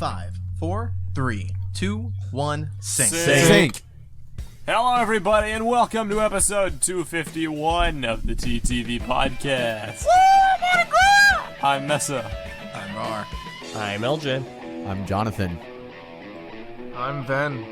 5, 4, 3, 2, 1, sync. Sync. Hello, everybody, and welcome to episode 251 of the TTV podcast. I'm Meso. I'm R. I'm Eljay. I'm Jonathan. I'm Ben.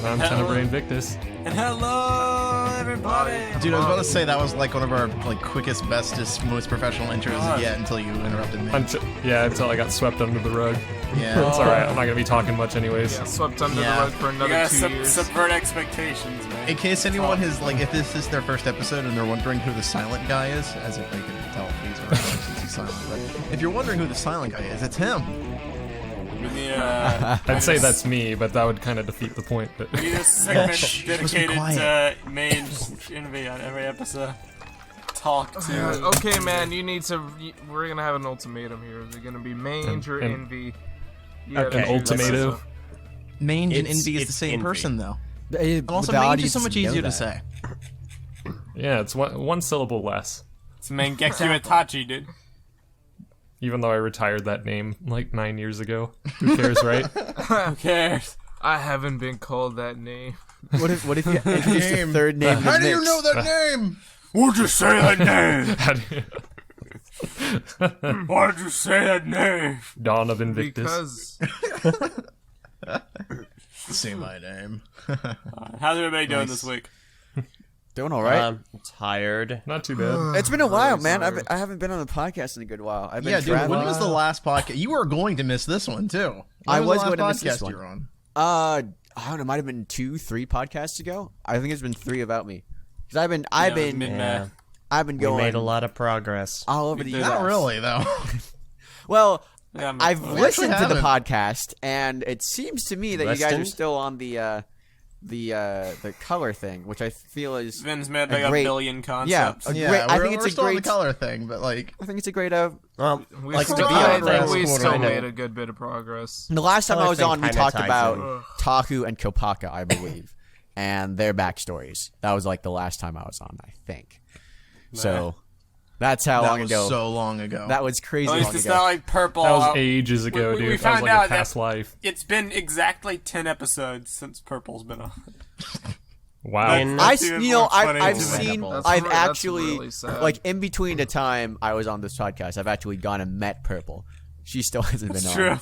I'm Tenebrae Invictus. And hello, everybody. Dude, I was about to say that was like one of our quickest, bestest, most professional intros yet until you interrupted me. Until I got swept under the rug. Yeah. It's alright, I'm not gonna be talking much anyways. Yeah, swept under the Yeah. rug for You another gotta 2 years. subvert expectations, man. In case anyone has, if this is their first episode and they're wondering who the silent guy is, as if they can tell he's around since he's silent, but if you're wondering who the silent guy is, it's him. I'd say that's me, but that would kind of defeat the point. But We need a segment Shh, dedicated quiet. to main Invi on every episode. Talk to. Okay, man, you need to. We're gonna have an ultimatum here. Is it gonna be Mange or An- Envy? an ultimatum? Mange and It's- Invi is the it's same Invi. person, though. And also, Mange is so much easier to say. yeah, it's one syllable less. It's Mangekyo Itachi, dude. Even though I retired that name like 9 years ago. Who cares, right? Who cares? I haven't been called that name. What if you introduce the third name? in the How do you mix? know that name? Why'd you say that name? How do you- Why'd you say that name? Dawn of Invictus. Because Say my name. How's everybody doing this week? Doing all right. Tired. Not too bad. It's been a while, man. sorry. I haven't been on the podcast in a good while. I've been Yeah, dude, traveling. when was the last podcast? You were going to miss this one, too. When I was the going to last miss this podcast one. you were on? I don't know. It might have been 2-3 podcasts ago. I think it's been 3 about me. Because I've been Yeah. I've been We going made a lot of progress. all over the did. US. Not really, though. Well, Yeah, I've We listened to actually the haven't. podcast, and it seems to me that you guys are Listened? still on the color thing, which I feel is Vin's made a like a great- billion yeah, concepts. a Yeah, great. I we're- think it's we're a still on great. the color thing, but I think it's a great. Well, we like to be I think honest, we still kinda- made a good bit of progress. The last time Color I was thing on, we kinda talked ties about in. Taku and Kopaka, I believe, and their backstories. That was like the last time I was on, I think. So that's how that long was ago. so long ago. That was crazy At least long it's ago. not like purple. That was ages ago, we dude. That was found like out a past that- life. It's been exactly 10 episodes since Purple's been on. Wow. In- I, That's even you know, more funny I've to me. seen, That's I've that's actually, really sad. like, in between the time I was on this podcast, I've actually gone and met Purple. She still hasn't been It's on. true.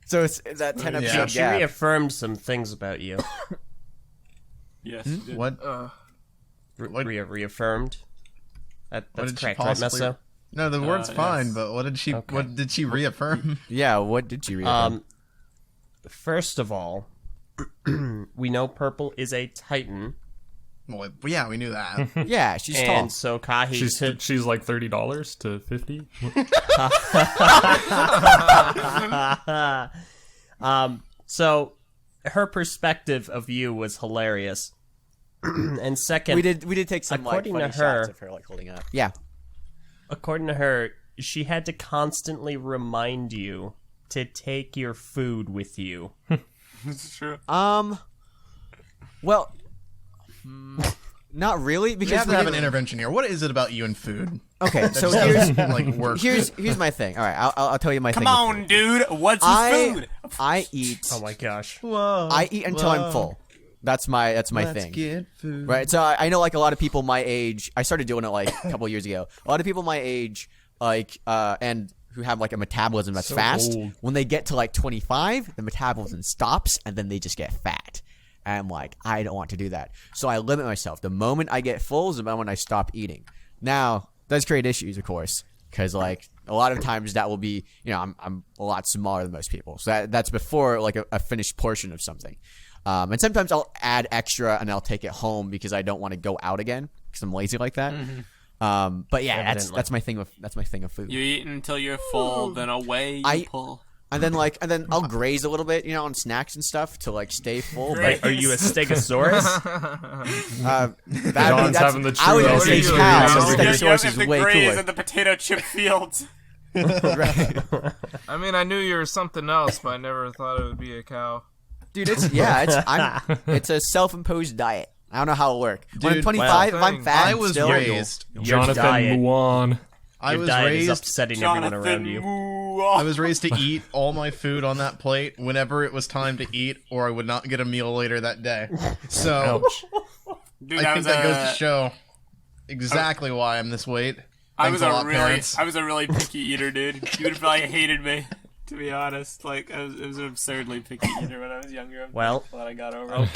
So it's that 10 Yeah. episode she gap. reaffirmed some things about you. Yes. Hmm? you did. What? What- Reaffirmed. What That's did she correct, right, possibly- Meso? No, the word's fine, yes. but what did she? Okay. What did she reaffirm? Yeah, what did she read? First of all, we know Purple is a Titan, Well, yeah, we knew that. Yeah, she's tall. and so Kahi She's like $30 to 50. So her perspective of you was hilarious. And second, we did take some like according funny to her- shots of her like holding up. Yeah. according to her, she had to constantly remind you to take your food with you. It's true. Well, not really We because have to have an intervention here. What is it about you and food? Okay, so That here's doesn't, like work. here's my thing. All right, I'll tell you my Come thing. with on, food. dude. What's his food? I eat Oh my gosh. Whoa, I eat until I'm full. That's my Let's thing. get food. Right. So I know like a lot of people my age. I started doing it like a couple years ago. A lot of people my age, like and who have like a metabolism that's So fast. old. When they get to like 25, the metabolism stops and then they just get fat. And I'm like, I don't want to do that. So I limit myself. The moment I get full is the moment I stop eating. Now, does create issues, of course, because like a lot of times that will be, you know, I'm a lot smaller than most people. So that's before like a finished portion of something. And sometimes I'll add extra and I'll take it home because I don't want to go out again because I'm lazy like that. But yeah, Evidently. that's my thing with food. You eat until you're full, then away you pull. And then I'll graze a little bit, you know, on snacks and stuff to like stay full. Great. But Are you a Stegosaurus? John's having the I was true gonna say LCD cow, so over here. Stegosaurus If is the way graze cooler. in the potato chip fields. I mean, I knew you were something else, but I never thought it would be a cow. Dude, it's a self-imposed diet. I don't know how it'll work. When I'm Dude, 25, if well, I'm fat, I was still, raised. Your Jonathan diet. Muan. I Your was diet is raised. upsetting everyone around you. I was raised to eat all my food on that plate whenever it was time to eat, or I would not get a meal later that day. So Ouch. Dude, I think that goes to show exactly why I'm this weight. I Thanks was a lot, parents. I was a really picky eater, dude. You would have probably hated me, to be honest. Like, I was an absurdly picky eater when I was younger. I'm Well, glad I got over it.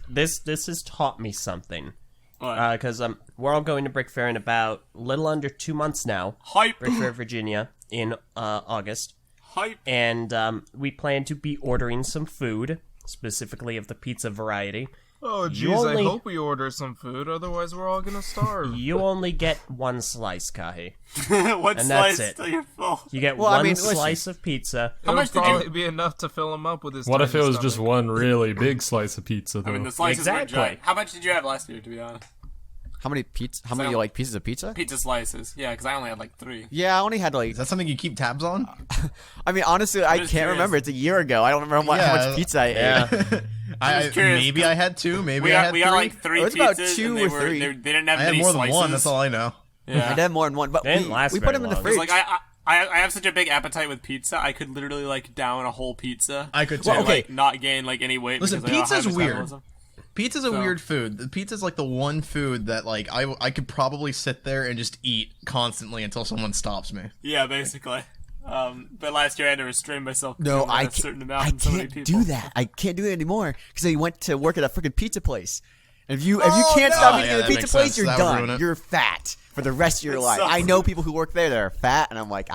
This has taught me something. What? Because we're all going to Brick Fair in about a little under 2 months now. Hype! Brick Fair, Virginia, in August. Hype! And we plan to be ordering some food, specifically of the pizza variety. Oh, You jeez, only- I hope we order some food, otherwise we're all gonna starve. You only get one slice, Kahi. What And slice that's it. till you're full? You get Well, I one mean, listen. slice of pizza. It would much did you- probably be enough to fill him up with his What if it tiny was just stomach. one really big slice of pizza, though? I mean, the slices were Exactly. giant. How much did you have last year, to be honest? How many So- like pieces of pizza? Pizza slices. Yeah, because I only had like 3. Yeah, I only had like. Is that something you keep tabs on? I mean, honestly, I just can't curious. remember. It's a year ago. I don't remember how Yeah. much pizza I ate. Yeah. I curious. maybe I had 2. Maybe We I got, had we 3. got like 3 It was about pizzas, 2 and they or were 3. they didn't have I had many more than slices. one. That's all I know. Yeah. I had more than one, but They didn't last we put very them in the long. fridge. Like I have such a big appetite with pizza. I could literally like down a whole pizza. I could too. Well, and, okay. like, not gain like any weight. Listen, because I don't have pizza's weird. metabolism. Pizza's a weird food. The pizza's like the one food that like I could probably sit there and just eat constantly until someone stops me. Yeah, basically. But last year I had to restrain myself. No, from I a certain can't. amount I from so many can't people. do that. I can't do it anymore because I went to work at a freaking pizza place. And if you can't stop Oh, eating yeah, at a that pizza makes place, sense. you're That would ruin done. it. You're fat for the rest of your life. sucks. I know people who work there that are fat, and I'm like,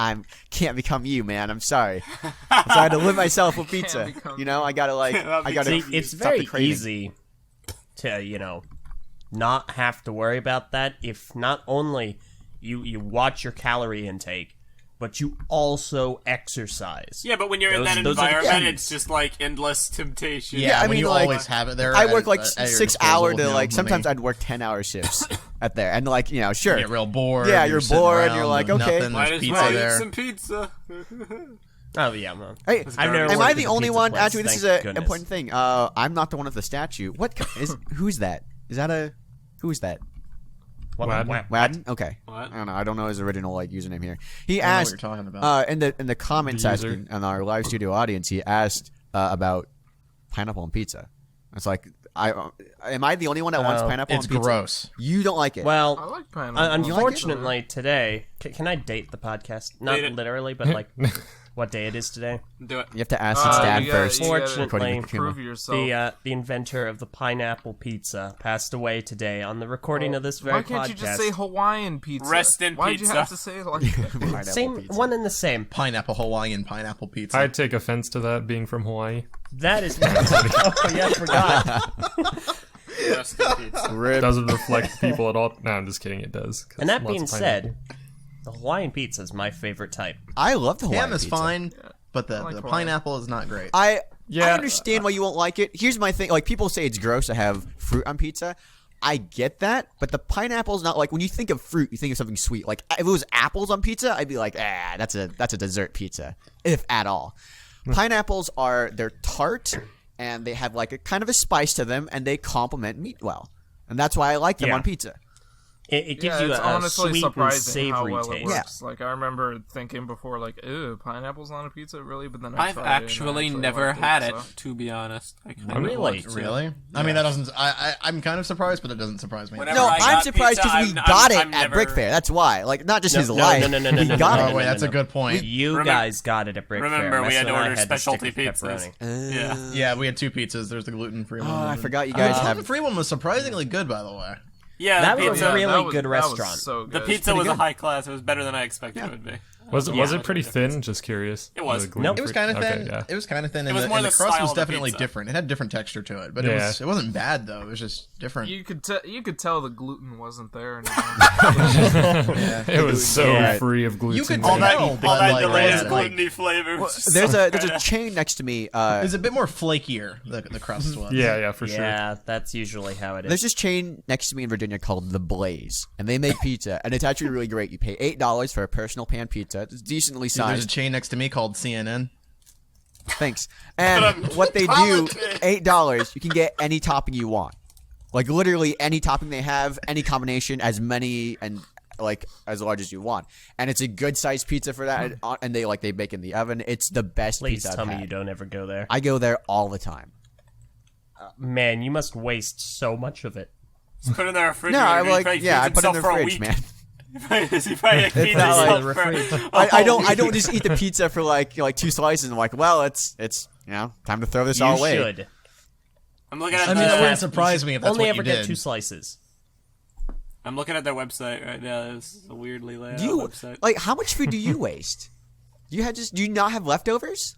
can't become you, man. I'm sorry. So I had to live myself with pizza. become You know, I gotta like, I gotta. See, it's stop the very craving. easy to, not have to worry about that if not only you watch your calorie intake, but you also exercise. Yeah, but when you're in Those- that those are the environment, keys. it's just like endless temptation. Yeah, I when mean, you like, always have it there. I work like at your 6 disposal, hour to you know, like sometimes let me- I'd work 10-hour shifts at there, and like sure. You get real bored. Yeah, you're sitting bored, around you're like, with okay. nothing, Might there's as pizza well eat there. some pizza. Oh yeah, man. Hey, I've never am worked I at the a only pizza one? place, Actually, this is thank an goodness. important thing. I'm not the one with the statue. Who's that? Is that a who's that? Wadden? Wadden? Okay. What? I don't know. I don't know his original like username here. He I know what asked you're talking about. in the comments The user. asking on our live studio audience. He asked about pineapple on pizza. It's like am I the only one that wants pineapple It's on pizza? gross. You don't like it. I Well, like pineapple. unfortunately today, can I date the podcast? Not Date it. literally, but like what day it is today. Do it. you have to ask his dad you gotta- first. you gotta Fortunately, prove yourself. The inventor of the pineapple pizza passed away today on the recording of this very Why can't podcast. you just say Hawaiian pizza? Rest in Why'd pizza. you have to say it like that? Pineapple Same pizza. one and the same. Pineapple Hawaiian pineapple pizza. I take offense to that being from Hawaii. That is. Oh yeah, I forgot. Rest in pizza. Rip. Doesn't reflect people at all. No, I'm just kidding. It does. 'cause And that lots being of said, pineapple. the Hawaiian pizza is my favorite type. I love the Hawaiian Ham is pizza. fine, but the like Hawaiian. pineapple is not great. I Yeah, understand why you won't like it. Here's my thing: like people say it's gross to have fruit on pizza. I get that, but the pineapple's not like when you think of fruit, you think of something sweet. Like if it was apples on pizza, I'd be like, that's a dessert pizza, if at all. Pineapples they're tart and they have like a kind of a spice to them, and they complement meat well, and that's why I like them Yeah. on pizza. It gives Yeah, you it's a honestly sweet and surprising how savory well it taste. works. Like I remember thinking before, like, "Ew, pineapple's on a pizza, really?" But then I I've tried it and I actually never liked had it, so. to be honest. I kind Really? of want to. Really? I mean, that doesn't. I'm kind of surprised, but it doesn't surprise me. Whenever No, I I'm got surprised pizza, because we I'm- got I'm it at never- Brick Fair. That's why. Like not just his no, life. no, we got Oh it. wait, that's a good point. You Remember- guys got it at Brick Fair. remember, we Meso had to and I order to stick specialty with pizzas. pepperoni. Yeah. Yeah, we had 2 pizzas. There's the gluten-free one. Oh, I and- forgot you guys The have. gluten-free one was surprisingly good, by the way. Yeah, That the was pizza, a really that was- good that was restaurant. so the good. pizza was good. a high class. It was better than I expected it would be. was it Yeah. pretty thin? Just curious. It was. The Nope. It was gluten-free- kind of thin. Okay, yeah. It was kind of thin, It and, was the, more and the the crust style was of the definitely pizza. different. It had different texture to it, but Yeah. it wasn't bad though. It was just different. You could tell the gluten wasn't there anymore. It was so Yeah. free of gluten. You could All that, No, all but that like, delicious yeah, like- gluten-y flavor. was just There's so a good. chain next to me. It was a bit more flakier. The crust was. Yeah, for sure. Yeah, that's usually how it is. There's this chain next to me in Virginia called The Blaze, and they make pizza, and it's actually really great. You pay $8 for a personal pan pizza. It's decently Dude, there's a sized. chain next to me called CNN. Thanks. And what they do, $8, you can get any topping you want. Like literally any topping they have, any combination, as many and like as large as you want, and it's a good sized pizza for that. And they bake in the oven. It's the best Please pizza tell I've me had. you don't ever go there. I go there all the time. Man, you must waste so much of it. Just put it in the refrigerator. No, I He probably I feeds put it in the himself for a fridge, week. man. He probably feeds not himself like for a I whole don't week. just eat the pizza for like 2 slices and I'm like, well, it's time to throw this all You away. should. I'm looking at I mean, that the, wouldn't surprise me if that's Only what ever you get did. 2 slices. I'm looking at their website right now. This is a weirdly laid out Do you website. like how much food do you waste? Do you not have leftovers?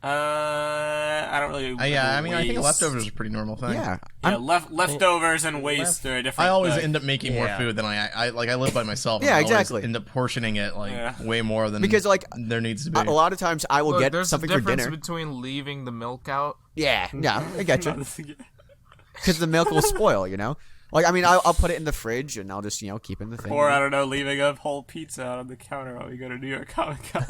I don't really. Yeah, I mean, I think waste. leftovers is a pretty normal thing. Yeah. Yeah, leftovers and waste are different. I always thing. end up making more Yeah. food than I live by myself. And Yeah, I always exactly. end up portioning it Yeah. way more than Because, like, there needs to be. A lot of times I will Look, get there's something a for difference dinner. between leaving the milk out. Yeah, I get you. Because the milk will spoil, Like, I mean, I'll put it in the fridge and I'll just, keep it in the thing. Or I don't know, leaving a whole pizza out on the counter while we go to New York Comic Con.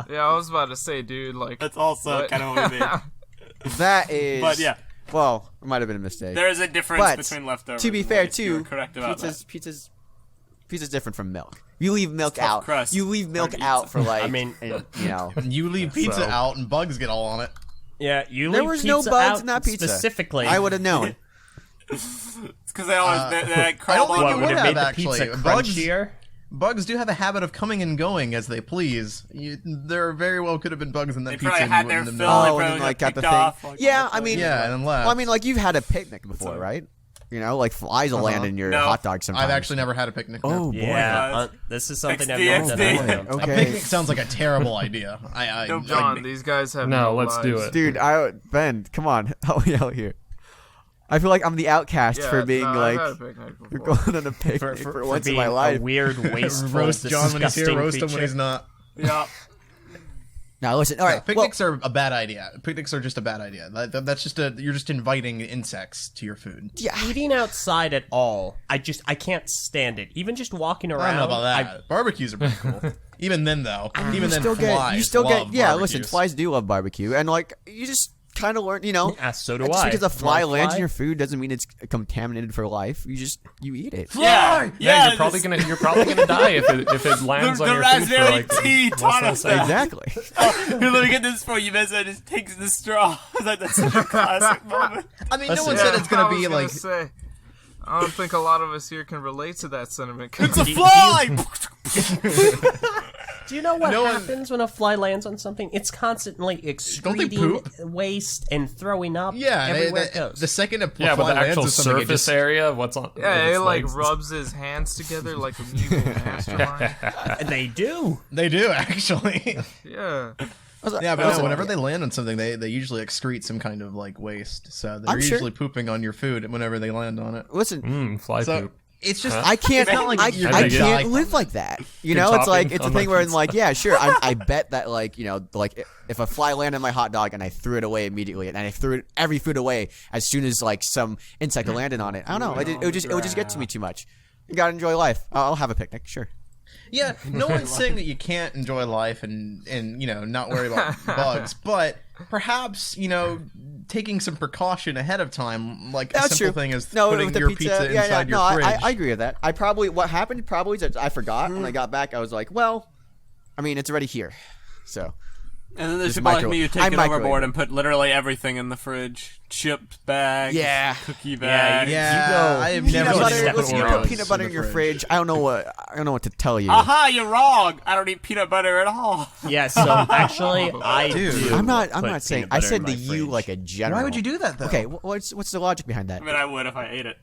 Yeah, I was about to say, dude, like That's also what? kind of what we did. That is. But yeah, Well, it might have been a mistake. there is a difference But, between leftovers. to be and fair, waste. You were too, correct about that. pizza's different from milk. You leave milk tough out. crust. You leave milk Hard out pizza. for like. I mean- You leave pizza out and bugs get all on it. Yeah, you There leave was no pizza bugs out in that pizza. Specifically, I would have known. It's because they always they I crowd don't think on it would would have made have the pizza actually. Bugs, crunchier. bugs do have a habit of coming and going as they please. There very well could have been bugs in that They pizza. probably and had you their wouldn't fill. have known. They Oh, probably and then got like got the picked thing. off, like, Yeah, all I the mean, time. Yeah, and then left. well, I mean, like you've had a picnic before, right? Like flies will land in your No. hot dog sometimes. I've actually never had a picnic. Oh no. boy. Yeah, this is something I've never done. XD. on my own. A Okay. picnic sounds like a terrible idea. John, these guys have No, let's do lives. it. Dude, Ben, come on, help me out here. I feel like I'm the outcast Yeah, for being no, like I've had a picnic you're before. going on a picnic for once in being my life. a weird, wasteful, roast John when he's here, disgusting roast him when creature. he's not. Yeah. Now listen, all right. Picnics are a bad idea. Picnics are just a bad idea. That's just you're just inviting insects to your food. yeah, Eating outside at all, I can't stand it. Even just walking I around. don't know about that. Barbecues are pretty cool. Even then, though, even then, flies you still get love yeah. barbecues. Listen, flies do love barbecue, and like you just kind of learn, So do just I. because a fly Want a lands fly? in your food doesn't mean it's contaminated for life. You eat it. Yeah. Yeah, you're probably gonna die if it lands The on your food for raspberry like tea less taught than a us second. that. Exactly. Here, let me get this for you, Meso. Just takes the straw. Like, that's such a classic moment. I mean, no one Yeah, said it's gonna I was be like. say, I don't think a lot of us here can relate to that sentiment. It's a fly! Do you know what No one- happens when a fly lands on something? It's constantly excreting poop? waste and throwing up Yeah, everywhere it goes. the second a Yeah, but fly the lands actual on something, it surface just, area, what's on? Yeah, its it like legs. rubs his hands together like a evil mastermind. They do. they do actually. Yeah. Yeah, but no, whenever they land on something, they usually excrete some kind of like waste. So they're I'm sure- usually pooping on your food whenever they land on it. Listen, Fly So poop. it's just I can't. It's not like I you're I gonna die can't from live it. like that. You Good know, it's like topping it's a on thing my where I'm pizza. like, yeah, sure. I bet that like like if a fly landed on my hot dog and I threw it away immediately, and I threw every food away as soon as like some insect landed on it. I don't know. It would just get to me too much. You gotta enjoy life. I'll have a picnic, sure. Yeah, no one's saying that you can't enjoy life and not worry about bugs, but perhaps taking some precaution ahead of time, like a That's simple true. thing as No, putting with the your pizza, pizza inside no, your fridge. I agree with that. What happened probably is that I forgot when I got back. I was like, well, I mean, it's already here, so. And then there's Just people like micro- me who I take it microwave overboard it. and put literally everything in the fridge. Chipped bags, Yeah. cookie bags. Yeah, I have Peanut never butter. seen Listen, you Oreos put peanut butter in your fridge. I don't know what to tell you. Aha, you're wrong. I don't eat peanut butter at all. Yeah, so actually, I Dude. do. I'm not put saying. peanut I butter said in the my you fridge. like a general. Why would you do that though? Okay, what's the logic behind that? I mean, I would if I ate it.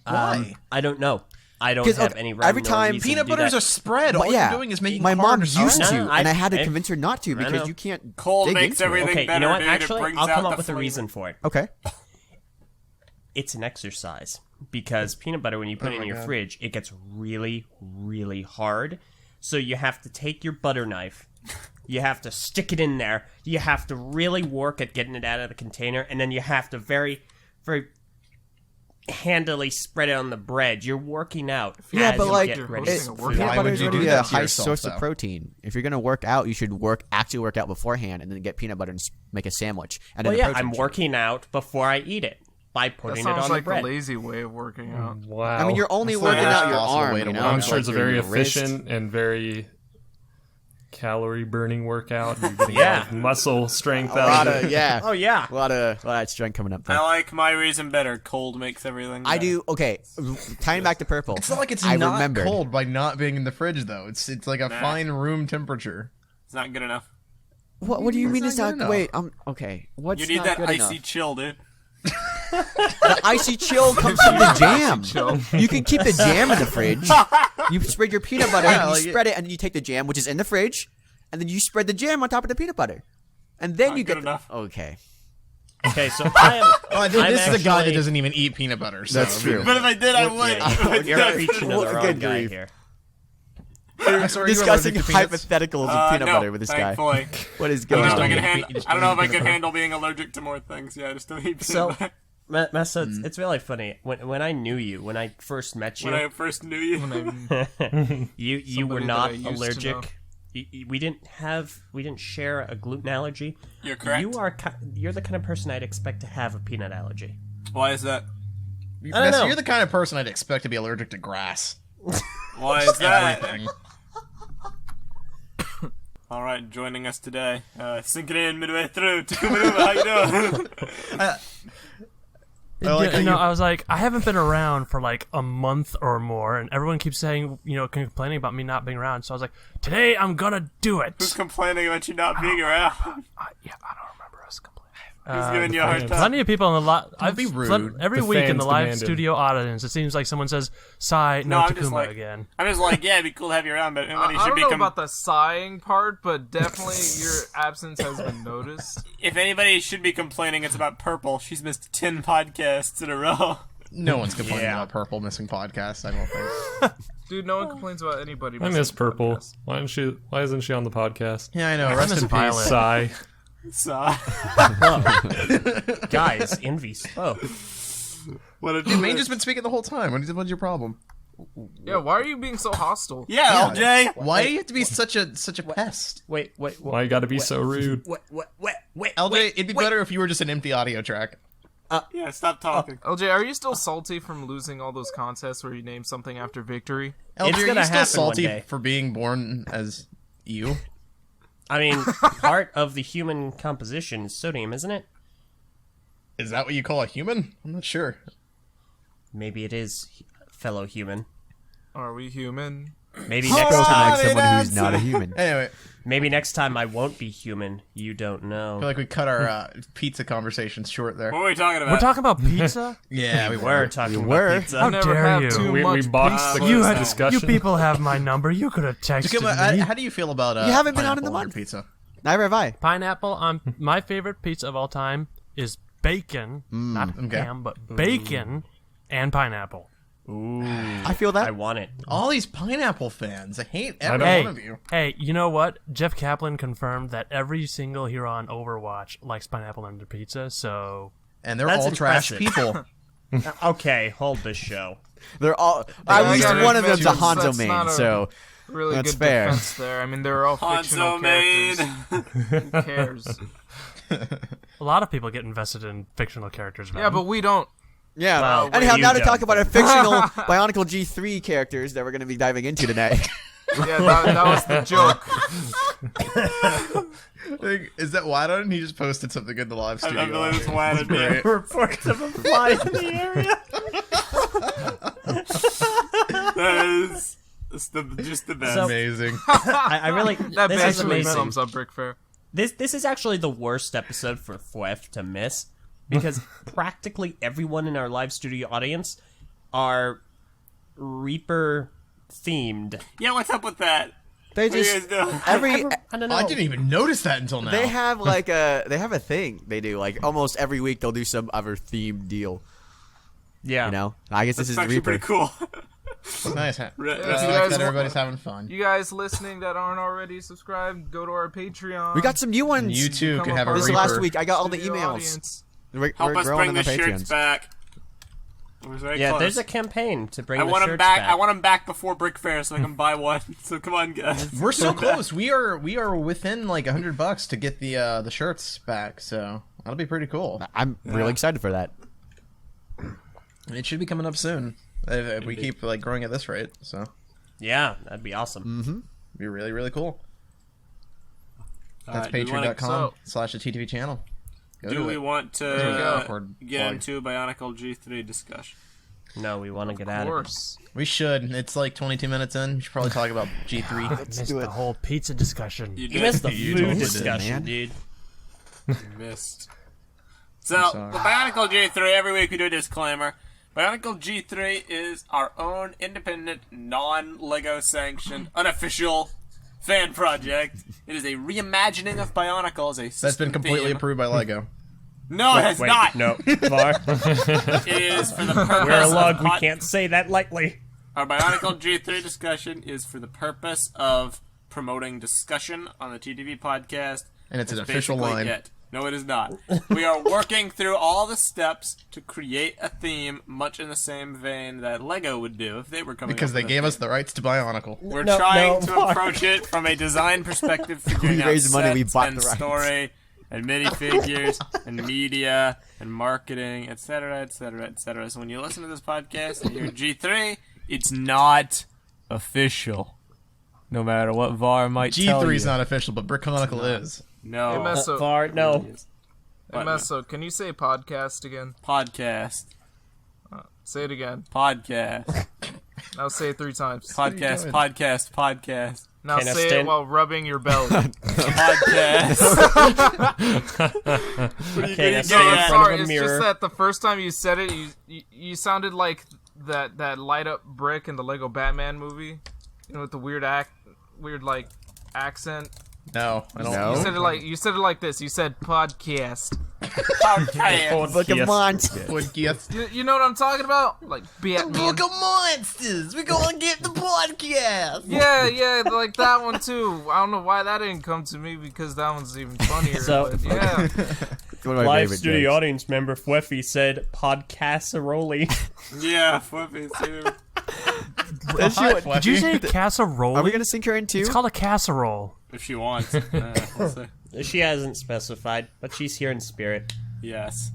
Why? I don't know. I don't 'Cause, have okay, any rhyme every nor time reason Peanut to do butter's that. a spread. But All yeah, you're doing is making my mom harder used sauce. to, No, and I had to I- convince her not to I because know. you can't. Cold dig makes into it. everything Okay, better. you know what? Dude. It Actually, brings I'll come out up the with a flavor. reason for it. Okay. It's an exercise because peanut butter, when you put it in your fridge, it gets really, really hard. So you have to take your butter knife, you have to stick it in there, you have to really work at getting it out of the container, and then you have to very, very handily spread it on the bread. You're working out. Yeah, as but you like get ready hosting for a food. peanut Why butter would is you already do a that to high yourself, source though? of protein. If you're gonna work out, you should actually work out beforehand, and then get peanut butter and make a sandwich. And Well, then a yeah, protein I'm shake. working out before I eat it. by That putting it sounds on like the bread. a lazy way of working out. Wow. I mean, you're only That's working the out your possible arm. way to You know? work out. I'm sure it's a Like very your wrist. efficient and very calorie burning workout. You're getting Yeah. a lot of muscle strength A out lot of it. of yeah. Oh yeah. A lot of that strength coming up. I There. like my reason better. Cold makes everything I better. do. Okay, tying back to purple. It's not like it's I not remembered. cold by not being in the fridge, though. It's like a Nah. fine room temperature. It's not good enough. What do you mean It's it's not not? good enough. Wait, okay. What's You need not that good icy enough? chill, dude. The icy chill comes from the jam. You can keep the jam in the fridge. You spread your peanut butter, Yeah, and like you spread it, and then you take the jam, which is in the fridge, and then you spread the jam on top of the peanut butter, and then Not you good get. enough. Okay, Okay, so I am. Oh, I think I'm this is a guy that actually- doesn't even eat peanut butter. So, That's true. But if I did, I would. Yeah, you're preaching to the Well, wrong good guy grief. here. discussing allergic to peanuts? hypotheticals of peanut no, butter with this guy. thankfully. What is I don't going know if I on? could here? hand- I don't know if I could handle being allergic to more things. Yeah, I just don't eat peanut So, butter. Meso, it's really funny. When I knew you, when I first met you, When I first knew you. you were Somebody not that I used to know. allergic. We didn't share a gluten allergy. You're correct. You're the kind of person I'd expect to have a peanut allergy. Why is that? Vanessa, know. you're the kind of person I'd expect to be allergic to grass. Why is that? Everything. All right, joining us today, sinking in midway through. Takuma, how you doing? I like how you know, I was like, I haven't been around for like a month or more, and everyone keeps saying, complaining about me not being around. So I was like, today I'm gonna do it. Who's complaining about you not being around? Yeah, I don't remember us complaining. Who's giving you a hard time? Plenty of people in the I've be rude. every The week in fans the live demand it. studio audience. It seems like someone says, "Sigh, no, I'm just Takuma like, again." I'm just like, yeah, it'd be cool to have you around, but everybody I should don't be. know about the sighing part, but definitely your absence has been noticed. If anybody should be complaining, it's about Purple. She's missed 10 podcasts in a row. No one's complaining Yeah. about Purple missing podcasts. I don't think. Dude, no one complains about anybody. I miss missing Purple. podcasts. Why isn't she on the podcast? Yeah, I know. Rest miss in Violet. peace. Sigh. So, Guys, Invi spoke. what a Dude, Manger's been speaking the whole time. What's your problem? Yeah, why are you being so hostile? Yeah, LJ. Why do you have to be such a pest? Wait. Why you gotta be so rude? Wait. LJ, it'd be better if you were just an empty audio track. Yeah, stop talking. LJ, are you still salty from losing all those contests where you named something after victory? LJ, It's are gonna you still happen salty one day. for being born as you? I mean, part of the human composition is sodium, isn't it? Is that what you call a human? I'm not sure. Maybe it is, fellow human. Are we human? Maybe Spoken next time. like someone who's not a human. Anyway, Maybe next time I won't be human. You don't I know. feel like we cut our pizza conversations short there. What were we talking about? We're talking about pizza. Yeah, we We're talking were. about pizza. How never dare have you? too We much boxed the pizza. You had discussion. you people have my number. You could have texted Takuma, me. how do you feel about You haven't been on in pineapple the your month. pizza? Neither have I. Pineapple on my favorite pizza of all time is bacon, not okay. ham, but bacon and pineapple. I feel that. I want it. All these pineapple fans. I hate every don't- one of you. Hey, you know what? Jeff Kaplan confirmed that every single hero on Overwatch likes pineapple on their pizza. So And they're That's all trash impressive. people. Okay, hold this show. They're all. I At least gotta one of admit, them's a that's Hanzo main. not a- So Really That's good fair. defense there. I mean, they're all fictional Hanzo made. characters. Who cares? a lot of people get invested in fictional characters. Yeah, but we don't. yeah. Well, Anyhow, you now to don't. talk about our fictional BIONICLE G3 characters that we're going to be diving into tonight. Yeah, that was the joke. Like, is that Wadon? He just posted something in the live studio. I believe it's Wadon, yeah. Reports of a fly in the area. That is just the best. So- Amazing. I really. That this is basically amazing. sums up Brick Fair. This is actually the worst episode for Phweffie to miss because practically everyone in our live studio audience are Reaper themed. Yeah, what's up with that? They What are you just guys doing? every I don't know. I didn't even notice that until now. they have like they have a thing they do like almost every week they'll do some other themed deal. Yeah. You know, I guess this It's is actually Reaper. pretty cool. It's nice. Huh? Re- I re- like guys that want- everybody's having fun. You guys listening that aren't already subscribed, go to our Patreon. We got some new ones. You too Become can a have a part This of Reaper. last week, I got all the studio emails. audience. We're Help us growing bring on the shirts Patreons. back. It was very Yeah, close. there's a campaign to bring I the want shirts them back. back. I want them back before Brick Fair so I can buy one. So come on, guys. We're so close. We are within like $100 to get the shirts back. So that'll be pretty cool. I'm really excited for that. It should be coming up soon if we keep like growing at this rate. So Yeah, that'd be awesome. it'd be really, really cool. That's do we wanna- patreon.com/the TTV channel. Go Do to we it. want There we go. to Awkward get plug. into BIONICLE G3 discussion? No, we want to get out Of of it. course. We should. It's like 22 minutes in. We should probably talk about G3. Missed the whole pizza discussion. You You missed the You food totally did, discussion, man. dude. missed. So, sorry. the BIONICLE G3, every week we do a disclaimer. BIONICLE G3 is our own independent, non-LEGO sanctioned, unofficial fan project. It is a reimagining of BIONICLE as a system That's been completely theme. approved by LEGO. No, it has Wait, not. no, Var. It is for the purpose We're a of lug. We can't say that lightly. Our BIONICLE G3 discussion is for the purpose of promoting discussion on the TTV podcast. And it's an That's official basically line. it. No, it is not. We are working through all the steps to create a theme much in the same vein that LEGO would do if they were coming Because up they with a gave us theme. the rights to Bionicle. We're No, trying no, to Mark. approach it from a design perspective, figuring We out raised money, we sets bought and the rights. story and minifigures and media and marketing, etc., etc., etc. So when you listen to this podcast and you hear G3, it's not official. No matter what VAR might tell G3 you. is not official, but Brickonicle is. No. Hey, Meso. Var, no. Hey, Meso, can you say podcast again? Podcast. Say it again. Podcast. Now say it 3 times. Podcast. doing? Podcast. Podcast. Now Can I say it stand- while rubbing your belly. Podcast. Okay, now Yeah, stay in yeah. front Sorry, of a it's mirror. just that the first time you said it, you sounded like that light up brick in the Lego Batman movie, you know, with the weird like accent. No, I don't. No. You said it like this. You said podcast. Podcast. Look at Yes. monster. Podcast. You know what I'm talking about? Like Batman. Book of Monsters. We're gonna get the podcast. Yeah, like that one too. I don't know why that didn't come to me because that one's even funnier. So- but yeah. One of my Live favorite studio jokes. audience member Phweffie said podcasseroli. Yeah, Phweffie too. Did you say casserole? Are we gonna sync her in too? It's called a casserole. If she wants. We'll see. She hasn't specified, but she's here in spirit. Yes.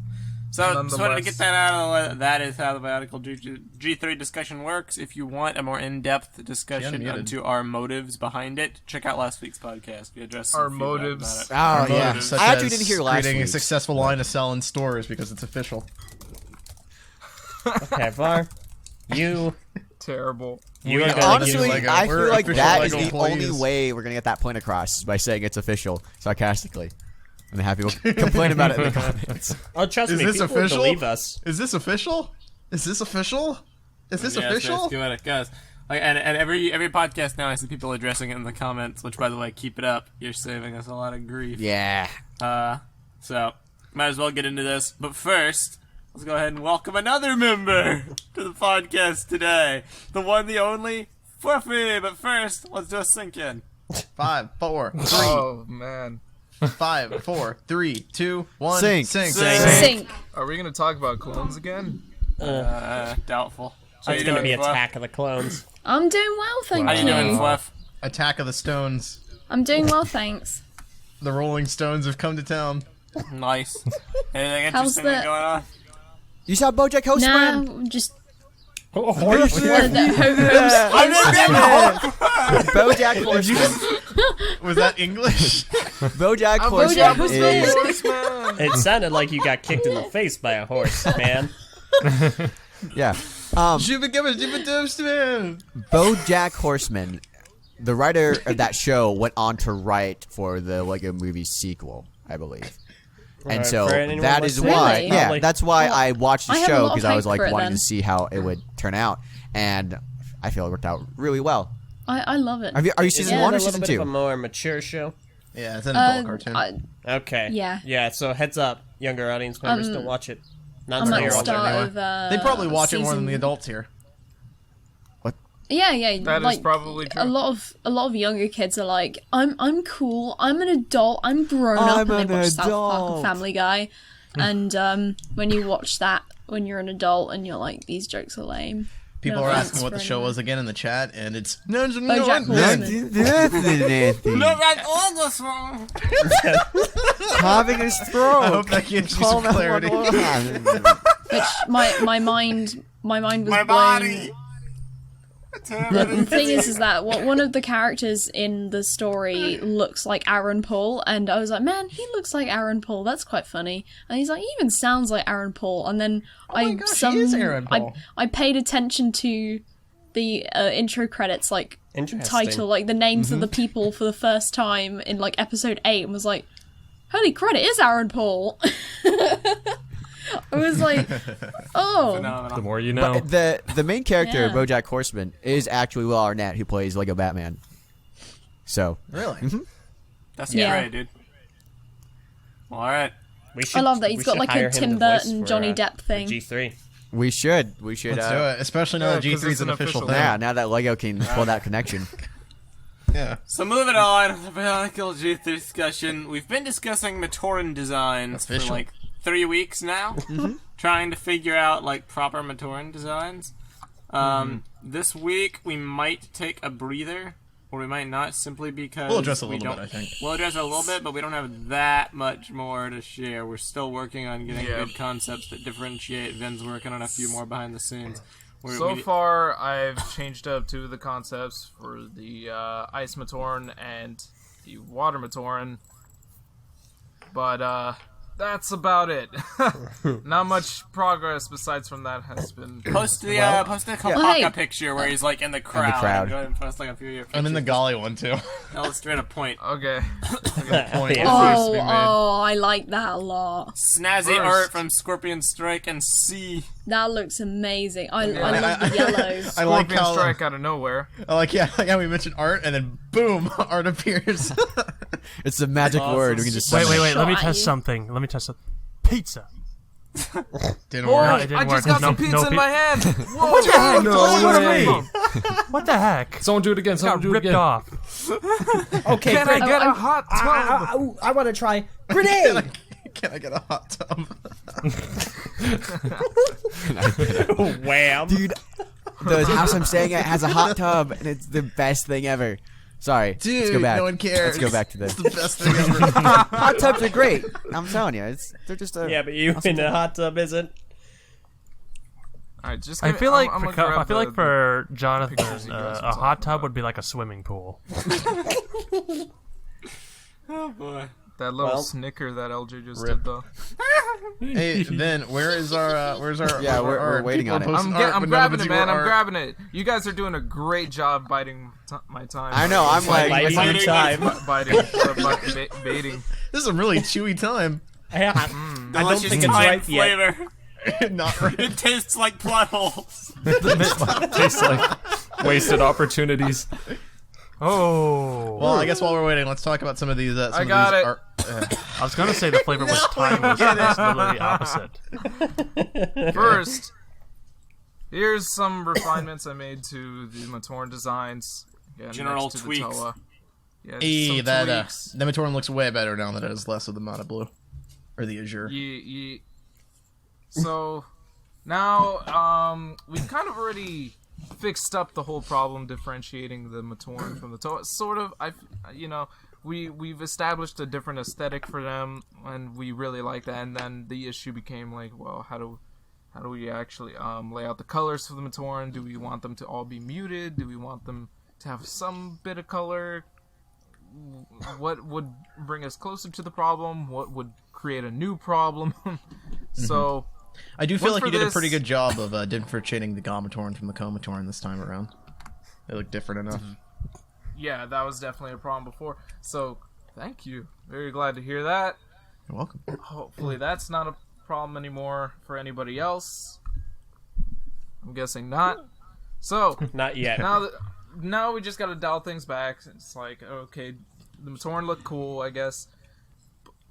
So, just wanted to get that out of the way. That is how the BIONICLE G3 discussion works. If you want a more in-depth discussion Unmuted. onto our motives behind it, check out last week's podcast. We addressed some Our feedback motives. about it. Oh yeah, Motives. Such I actually as didn't hear last creating a week's. successful line to sell in stores because it's official. Okay, Var, you Terrible. are We gonna Honestly, give- Lego. I We're feel like official that is Lego the only employees. way we're gonna get that point across is by saying it's official sarcastically, and then have people complain about it in the comments. Oh, trust Is me, this people would official? believe us. Is this official? Is this official? Is this Yes, official? Let's do it, guys. Like, and every podcast now I see people addressing it in the comments, which, by the way, keep it up. You're saving us a lot of grief. Yeah. So, might as well get into this. But first, let's go ahead and welcome another member to the podcast today. The one, the only, Phweffie. But first, let's do a sync in. 5, 4, 3, Oh man. 5, 4, 3, 2, 1. Sync. Sync. Are we gonna talk about clones again? Doubtful. It's going to be Phweffie? Attack of the Clones. I'm doing well, thank How you doing, you. Phweffie? Attack of the Stones. I'm doing well, thanks. The Rolling Stones have come to town. Nice. Anything How's interesting the- going on? You saw BoJack Horseman? Nah, just Oh, horse. the BoJack Horseman. Was that English? BoJack BoJack Horseman is Horseman. It sounded like you got kicked in the face by a horse, man. yeah. BoJack Horseman. The writer of that show went on to write for the Lego Movie sequel, I believe. And Right, so for anyone that is listening, why, Really? yeah, probably. that's why I watched the I have a show lot of because I was hype like for it wanting then. to see how it would turn out, and I feel it worked out really well. I love it. Are you season Yeah, one or a little season bit of a two? more mature show. Yeah, it's an adult cartoon. Okay. Yeah. Yeah, so heads up, younger audience members, don't watch it. Not I'm to at hear the watch it. start anyway. of They probably watch it more than season- the adults here. Yeah. That is like, probably true. A lot of younger kids are like, I'm cool. I'm an adult. I'm grown up, I'm and they an watch South Park adult. and Family Guy. And when you watch that when you're an adult, and you're like, these jokes are lame. People No are offense asking what the for show anyone. was again in the chat, and it's BoJack Horseman. Having a stroke. I hope that gives you some clarity. which my mind was My blown. body. The thing is that one of the characters in the story looks like Aaron Paul, and I was like, man, he looks like Aaron Paul. That's quite funny. And he's like, he even sounds like Aaron Paul. And then he is Aaron Paul. I paid attention to the intro credits, like Interesting. title, like the names of the people for the first time in like episode 8, and was like, holy crap, it is Aaron Paul. I was like, oh. The more you know. But the main character, Yeah. BoJack Horseman, is actually Will Arnett, who plays Lego Batman. So Really? That's Yeah. great, dude. Well, all right. I love that he's got like a Tim Burton, Johnny Depp thing. G3. we should Let's do it. Especially now that Yeah, 'cause G3 is it's an an official official thing. yeah, now that Lego can pull that connection. Yeah. So moving on, the BIONICLE G3 discussion. We've been discussing Matoran designs for Official. like 3 weeks now, trying to figure out like proper Matoran designs. This week we might take a breather, or we might not, simply because We'll address a we little don't- bit, I think. We'll address it a little bit, but we don't have that much more to share. We're still working on getting Yeah. good concepts that differentiate. Vin's working on a few more behind the scenes. So far, I've changed up 2 of the concepts for the Ice Matoran and the Water Matoran. But, that's about it. Not much progress besides from that has been... post the Kopaka hey. picture where he's like in the crowd. crowd. Go ahead and post like a few of your pictures. I'm in the Gali one too. Illustrate a point. Okay. Point. Oh, I like that a lot. Snazzy First. art from Scorpion Strike and C. That looks amazing. I love the yellows. I like Scorpion how Strike out of nowhere. we mentioned art and then boom, art appears. It's the magic word. We can just Wait. summon it. Let me Shot test you. something. Pizza. Didn't Oh, work. No, it didn't I just work. got some No pizza in pi- my hand! Whoa, What the heck? no What do way. you mean? What the heck? Someone do it again. Someone Got do it ripped again. off. Okay, Can I get a hot tub? I want to try grenade. Can I get a hot tub? Wham. Dude, the house I'm staying at has a hot tub, and it's the best thing ever. Sorry. Let's Dude, go back. no one cares. Let's go back to this. It's the best thing ever. Hot tubs are great. I'm telling you, they're just a. Yeah, but you in a hot tub isn't. Alright, just I give me- feel like I'm for, gonna grab I feel the- like for Jonathan, pictures you guys were a hot talking tub about. would be like a swimming pool. Oh boy. that little Well. snicker that LJ just Rip. did, though. Hey, Vin, where's our Yeah, we're waiting on it. I'm grabbing it, man. I'm grabbing it. You guys are doing a great job biding my time. I know. I'm like, Biting your time. Baiting. This is a really chewy time. I don't Delicious think it's time ripe yet. flavor. Not right. It tastes like plot holes. Tastes like wasted opportunities. Oh. Well, I guess while we're waiting, let's talk about some of these. Some I of got these it. Art, I was gonna say the flavor was timeless. But it's literally the opposite. First, here's some refinements I made to the Matoran designs. Again, General next to the tweaks. Toa. Yeah, just Hey, some that tweaks. the Matoran looks way better now that it has less of the Mata Blue or the Azure. So now we've kind of already fixed up the whole problem differentiating the Matoran from the Toa. Sort of, we've established a different aesthetic for them, and we really like that. And then the issue became like, well, how do we actually lay out the colors for the Matoran? Do we want them to all be muted? Do we want them to have some bit of color? What would bring us closer to the problem? What would create a new problem? So I do feel Look like for you did a this- pretty good job of differentiating the Gomatoran from the Komatoran this time around. They look different enough. yeah, that was definitely a problem before. So thank you. Very glad to hear that. You're welcome. Hopefully that's not a problem anymore for anybody else. I'm guessing not. So Not yet. now we just gotta dial things back. It's like, okay, the Matoran look cool, I guess.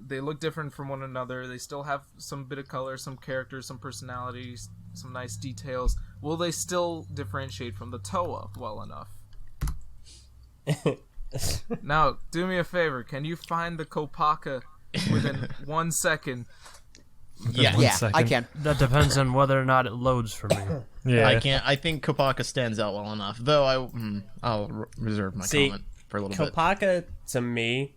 They look different from one another. They still have some bit of color, some characters, some personalities, some nice details. Will they still differentiate from the Toa well enough? Now, do me a favor. Can you find the Kopaka within 1 second? Yeah, yeah, second. I can. That depends on whether or not it loads for me. Yeah. I can't. I think Kopaka stands out well enough, though. I'll reserve my See, comment for a little bit. Kopaka to me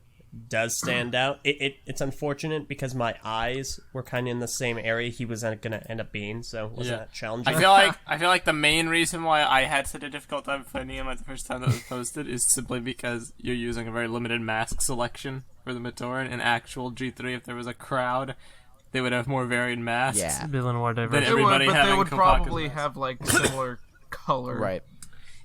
does stand out. It's unfortunate because my eyes were kind of in the same area he was going to end up being, so it wasn't that challenging. I feel like the main reason why I had such a difficult time finding him at the first time that was posted is simply because you're using a very limited mask selection for the Matoran. In actual G3, if there was a crowd, they would have more varied masks. Yeah. Be a little more diverse. Then everybody but they having would Kopaka's probably mask. have like similar color. Right.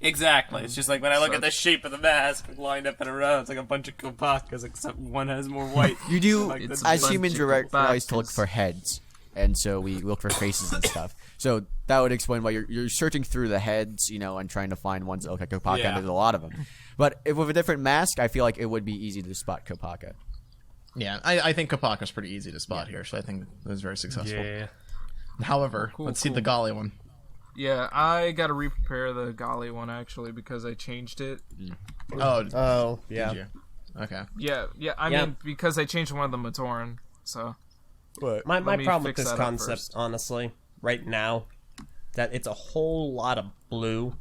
Exactly. It's just like when I look at the shape of the mask lined up in a row, it's like a bunch of Kopakas, except one has more white. You do, Like, that's as a bunch humans, of we're always to look Kopakas. for heads, and so we look for faces and stuff. So that would explain why you're searching through the heads, and trying to find ones that look like Kopaka, Yeah. and there's a lot of them. But if with a different mask, I feel like it would be easy to spot Kopaka. Yeah, I think Kopaka's pretty easy to spot here, so I think it was very successful. Yeah. However, Cool, let's see cool. the Gali one. Yeah, I gotta re-prepare the Gali one actually because I changed it. Oh, Oh, did yeah. you? Okay. Yeah, I Yeah. mean because I changed one of the Matoran. So My Let me problem with fix this that up concept, first. honestly, right now, that it's a whole lot of blue.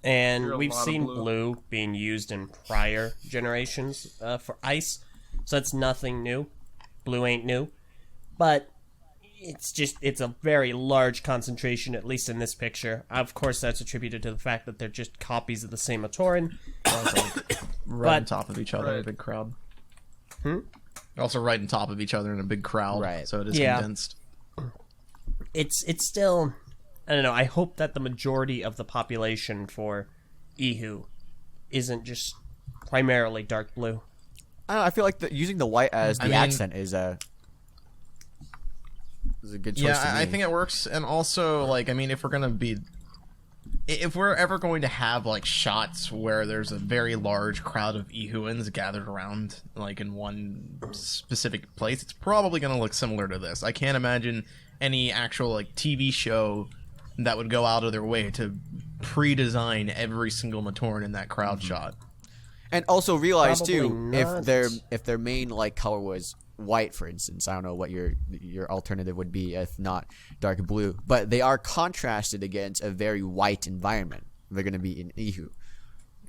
And You're a we've lot of seen blue. blue being used in prior generations for ice, so that's nothing new. Blue ain't new. But it's a very large concentration, at least in this picture. Of course, that's attributed to the fact that they're just copies of the same Matoran. Right on But- top of each other in a Right. big crowd. Also right on top of each other in a big crowd. Right. So it is Yeah. condensed. It's still, I don't know, I hope that the majority of the population for Ihu isn't just primarily dark blue. I don't know, I feel like using the white as the mean- accent is a good choice. Yeah, to I me. think it works. And also, if we're ever going to have shots where there's a very large crowd of Ihuans gathered around in one specific place, it's probably going to look similar to this. I can't imagine any actual TV show that would go out of their way to pre-design every single Matoran in that crowd shot. And also realize Probably too, not. if their main color was white, for instance, I don't know what your alternative would be if not dark blue, but they are contrasted against a very white environment. They're going to be in Ihu.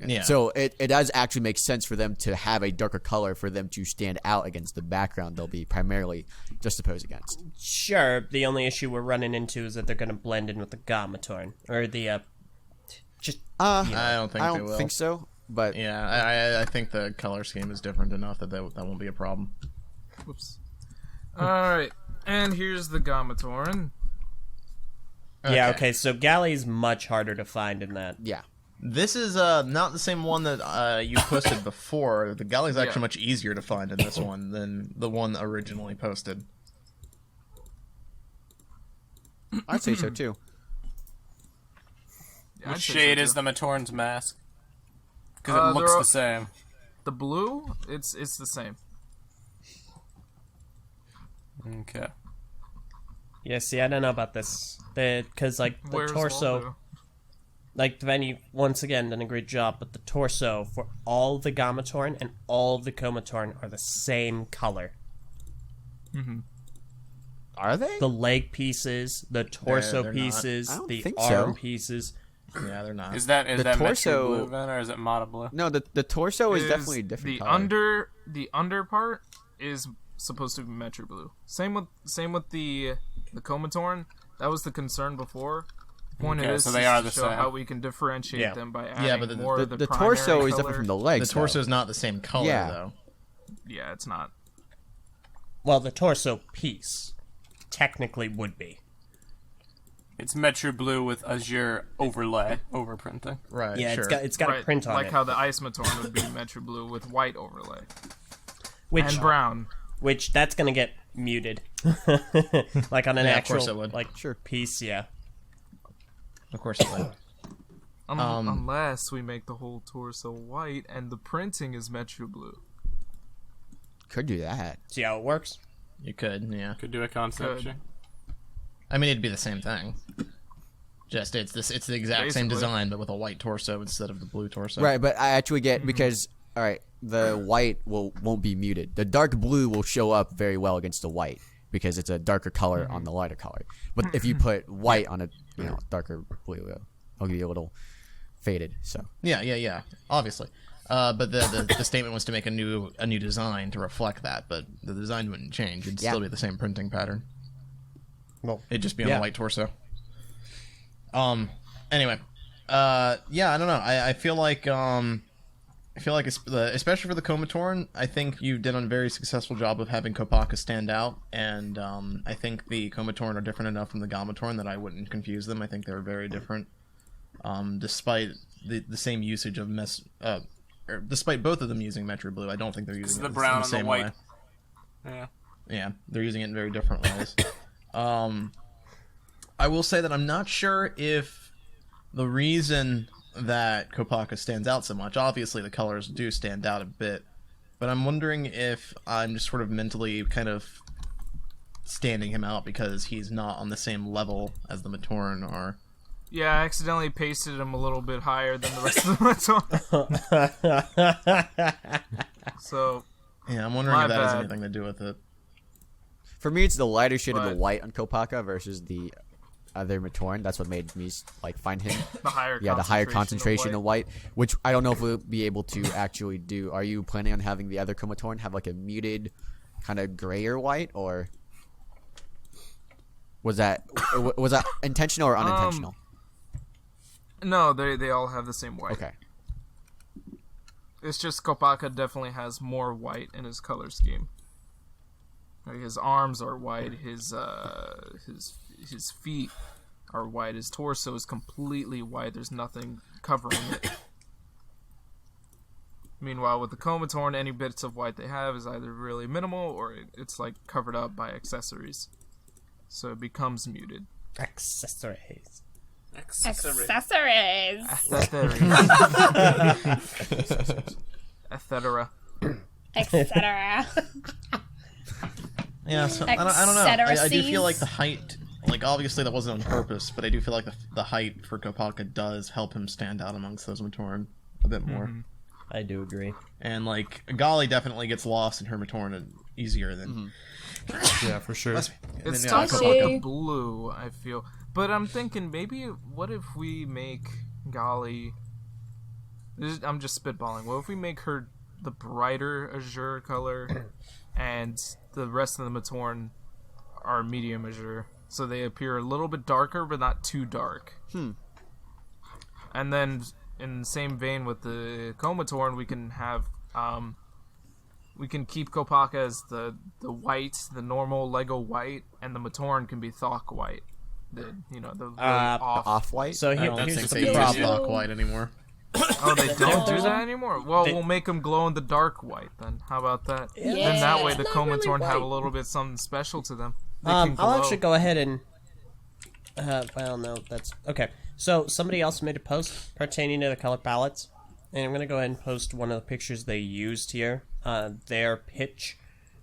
Yeah. So it does actually make sense for them to have a darker color for them to stand out against the background they'll be primarily juxtaposed against. Sure, the only issue we're running into is that they're going to blend in with the Gamatorn, or the, just, I don't think I they don't will. think so, but Yeah, I think the color scheme is different enough that won't be a problem. whoops. All right, and here's the Gamatoran. yeah, okay, so Galley's much harder to find in that. yeah. This is not the same one that you posted before. The Gali's actually Yeah. much easier to find in this one than the one originally posted. I'd say so too. Yeah, Which I'd say shade so, is too. the Matoran's mask? Because Uh, it looks they're all- the same. The blue? It's the same. Okay. Yeah, see, I don't know about this. Because, the Where's torso, Waldo? Venny, once again, done a great job, but the torso for all the Gamatorn and all of the Komatorn are the same color. Are they? The leg pieces, the torso they're not. pieces, I don't the think arm so. pieces. Yeah, they're not. Is that The Metro torso- blue then, or is it Mata blue? No, the torso is Is definitely a different the color. the under part is supposed to be Metro Blue. Same with the Comatorn. That was the concern before. The point Okay, of this so they is are to the show same. how we can differentiate Yeah. them by adding Yeah, but more of the The primary torso is color. different from the The legs. torso though. is not the same color, Yeah. though. Yeah, it's not. Well, the torso piece technically would be. It's Metro blue with Azure overlay, overprinting. Right, Yeah, sure. it's got a Right, print on like it. how the Ice Matorn would be Metro Blue with white overlay which, and brown. which that's going to get muted. Like on an Yeah, of actual course it would. Sure. piece, yeah. Of course it would. Unless we make the whole torso white and the printing is Metro Blue. Could do that. See how it works? You could, yeah. Could do a concept. Could. Sure. I mean, it'd be the same thing. Just it's the exact same Basically. design, but with a white torso instead of the blue torso. Right, but I actually get because all right, the white won't be muted. The dark blue will show up very well against the white because it's a darker color on the lighter color. But if you put white on a darker blue, it'll be a little faded. So Yeah. Obviously. But the statement was to make a new design to reflect that, but the design wouldn't change. It'd still be the same printing pattern. Well, It'd just be on a white torso. Anyway, I don't know. I feel like especially for the Komatoran, I think you did a very successful job of having Kopaka stand out, and I think the Komatoran are different enough from the Gamatoran that I wouldn't confuse them. I think they're very different, despite the same usage of despite both of them using Metro Blue. I don't think they're using it the brown in the and the same white. way. Yeah, they're using it in very different ways. I will say that I'm not sure if the reason that Kopaka stands out so much, obviously the colors do stand out a bit, but I'm wondering if I'm just sort of mentally kind of standing him out because he's not on the same level as the Matoran are. Yeah, I accidentally pasted him a little bit higher than the rest of the Matoran. So, yeah, I'm wondering my if that has bad. anything to do with it. For me, it's the lighter shade of the But- white on Kopaka versus the other Matoran. That's what made me like find him. the higher Yeah, the higher concentration of of white, which I don't know if we'll be able to actually do. Are you planning on having the other Komatoran have like a muted, kind of grayer white, or was that intentional or unintentional? No, they all have the same white. Okay. It's just Kopaka definitely has more white in his color scheme. Like his arms are white, his feet are white, his torso is completely white, there's nothing covering it. Meanwhile, with the Komatoran, any bits of white they have is either really minimal or it's like covered up by accessories. So it becomes muted. accessories. Accessories. Etc. Etc. Yeah, so I don't know. I do feel like Accessories. the height, like obviously that wasn't on purpose, but I do feel like the height for Kopaka does help him stand out amongst those Matoran a bit more. I do agree. And like Gali definitely gets lost in her Matoran easier than Yeah, for sure. It's yeah, tough for Kopaka. like a blue, I feel. But I'm thinking maybe what if we make Gali... I'm just spitballing. What if we make her the brighter azure color and the rest of the Matoran are medium azure? So they appear a little bit darker but not too dark. And then in the same vein with the Komatoran, we can have... we can keep Kopaka as the white, the normal Lego white, and the Matoran can be Thok white. The really off. Off white. So I don't here's think the they use problem. Thok white anymore. Oh, they don't do that anymore? Well, They- we'll make them glow in the dark white then. How about that? Yeah, Then that way the it's not really Komatoran have a white. little bit something special to them. They can glow. I'll actually go ahead and. Well, no, that's okay. So somebody else made a post pertaining to the color palettes, and I'm gonna go ahead and post one of the pictures they used here. Their pitch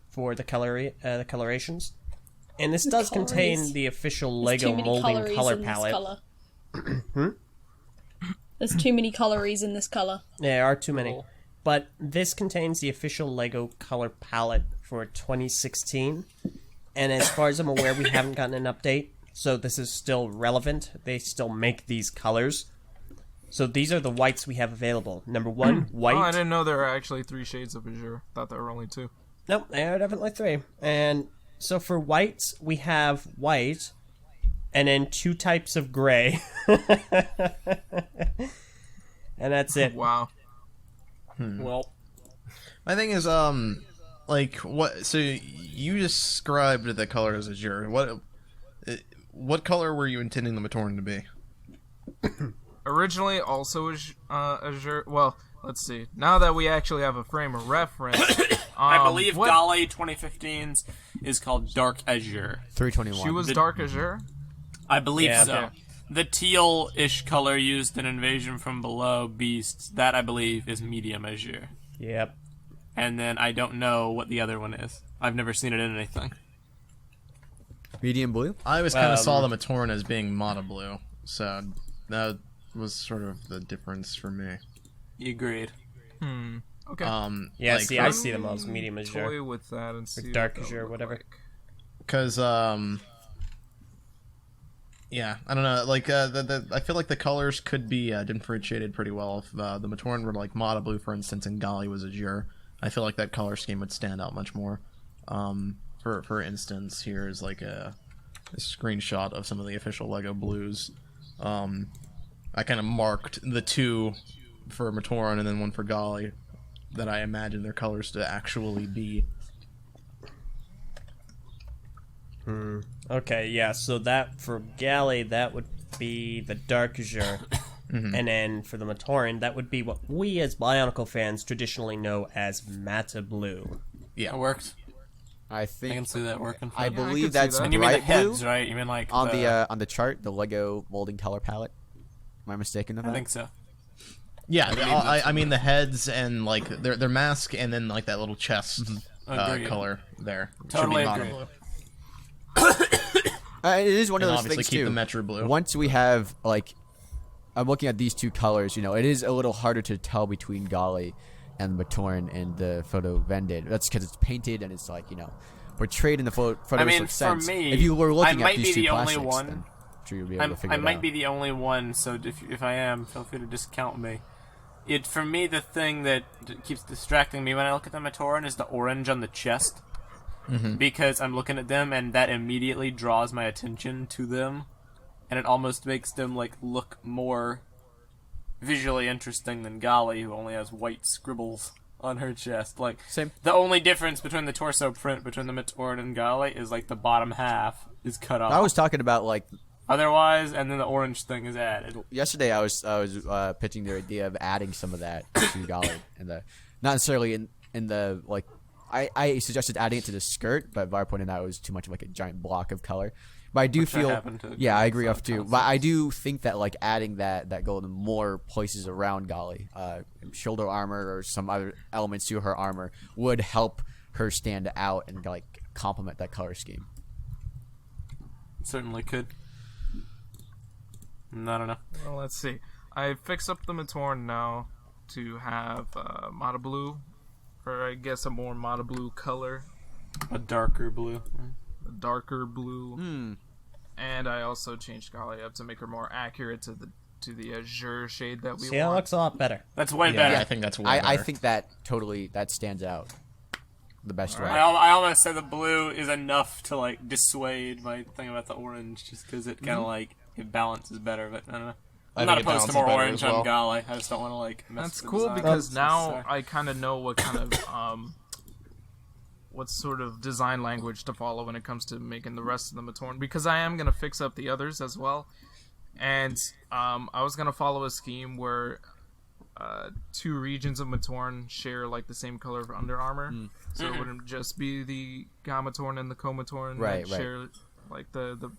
for the colorations, and this does contain colories. the official There's too Lego many molding colories color in this palette. colour. There's too many colories in this color. There are too many. But this contains the official Lego color palette for 2016. And as far as I'm aware, we haven't gotten an update. So this is still relevant. They still make these colors. So these are the whites we have available. Number one, white. Oh, I didn't know there were actually 3 shades of azure. Thought there were only 2. Nope, there are definitely 3. And so for whites, we have white, and then 2 types of gray. And that's it. Wow. Well, My thing is, like, what? So you described the color as azure. What color were you intending the Matoran to be? Originally also azure. Well, let's see. Now that we actually have a frame of reference, I believe what- Gali 2015's is called Dark Azure. 321. She was dark azure. I believe Yeah. so. Okay. The teal-ish color used in Invasion from Below Beasts, that I believe is medium azure. yep. And then I don't know what the other one is. I've never seen it in anything. Medium blue. I always kind of saw the Matoran as being mono blue, so that was sort of the difference for me. You agreed. Okay. Yeah, like, see, I see them as medium azure. Toy with that and see dark what that azure, would whatever. look like. Because Yeah, I don't know. Like, I feel like the colors could be differentiated pretty well if the Matoran were like Mata Blue, for instance, and Gali was Azure. I feel like that color scheme would stand out much more. For instance, here is like a screenshot of some of the official LEGO blues. I kind of marked the two for Matoran and then one for Gali that I imagine their colors to actually be. Okay, yeah, so that for Gali, that would be the dark azure. And then for the Matoran, that would be what we as Bionicle fans traditionally know as Mata Blue. Yeah, It worked. I I think can see that working. I I can believe see that's that. And you mean the bright blue heads, right? You mean like on the chart, the Lego molding color palette. Am I mistaken of that? I think so. yeah. I mean the heads and like their mask and then like that little chest Agreed. color there. Totally Should be agree. Mata Blue. It is one of And those obviously things keep too. the Metro Blue. Once we have like, I'm looking at these two colors. You know, it is a little harder to tell between Gali and Matoran in the photo vended. That's because it's painted and it's like, you know, portrayed in the photo. I mean, sense. for me, if you were looking I at might these be two the only plastics, one. then I'm sure you'll be able to figure I it might out. be the only one, so if I am, feel free to discount me. For me, the thing that keeps distracting me when I look at the Matoran is the orange on the chest. Because I'm looking at them, and that immediately draws my attention to them, and it almost makes them like look more visually interesting than Gali, who only has white scribbles on her chest. Like, Same. the only difference between the torso print between the Matoran and Gali is like the bottom half is cut off. I was talking about like Otherwise, and then the orange thing is added. yesterday. I was pitching the idea of adding some of that to Gali, and the not necessarily in the like. I suggested adding it to the skirt, but Var pointed out it was too much of like a giant block of color. But I do Which I feel, happen to agree yeah, I with agree that off too. concept. But I do think that like adding that gold in more places around Gali, shoulder armor or some other elements to her armor would help her stand out and like complement that color scheme. Certainly could. I don't know. Well, let's see. I fixed up the Matoran now to have Mata Blue, or I guess a more Mata Blue color, A darker blue. a darker blue. And I also changed Gali up to make her more accurate to the azure shade that we See, that want. looks a lot better. That's way Yeah, better. I think that's way I better. think that totally that stands out the best way. I almost say the blue is enough to like dissuade my thing about the orange, just because it kind of like it balances better. But I don't know. I'm not think it opposed to balances more better orange as well. on Gali. I just don't want to like mess That's with the cool design. because now Sorry. I kind of know what kind of what sort of design language to follow when it comes to making the rest of the Matoran, because I am gonna fix up the others as well. And I was gonna follow a scheme where two regions of Matoran share like the same color of Under Armor, so it wouldn't just be the Gamatoran and the Komatoran Right, that right. share like the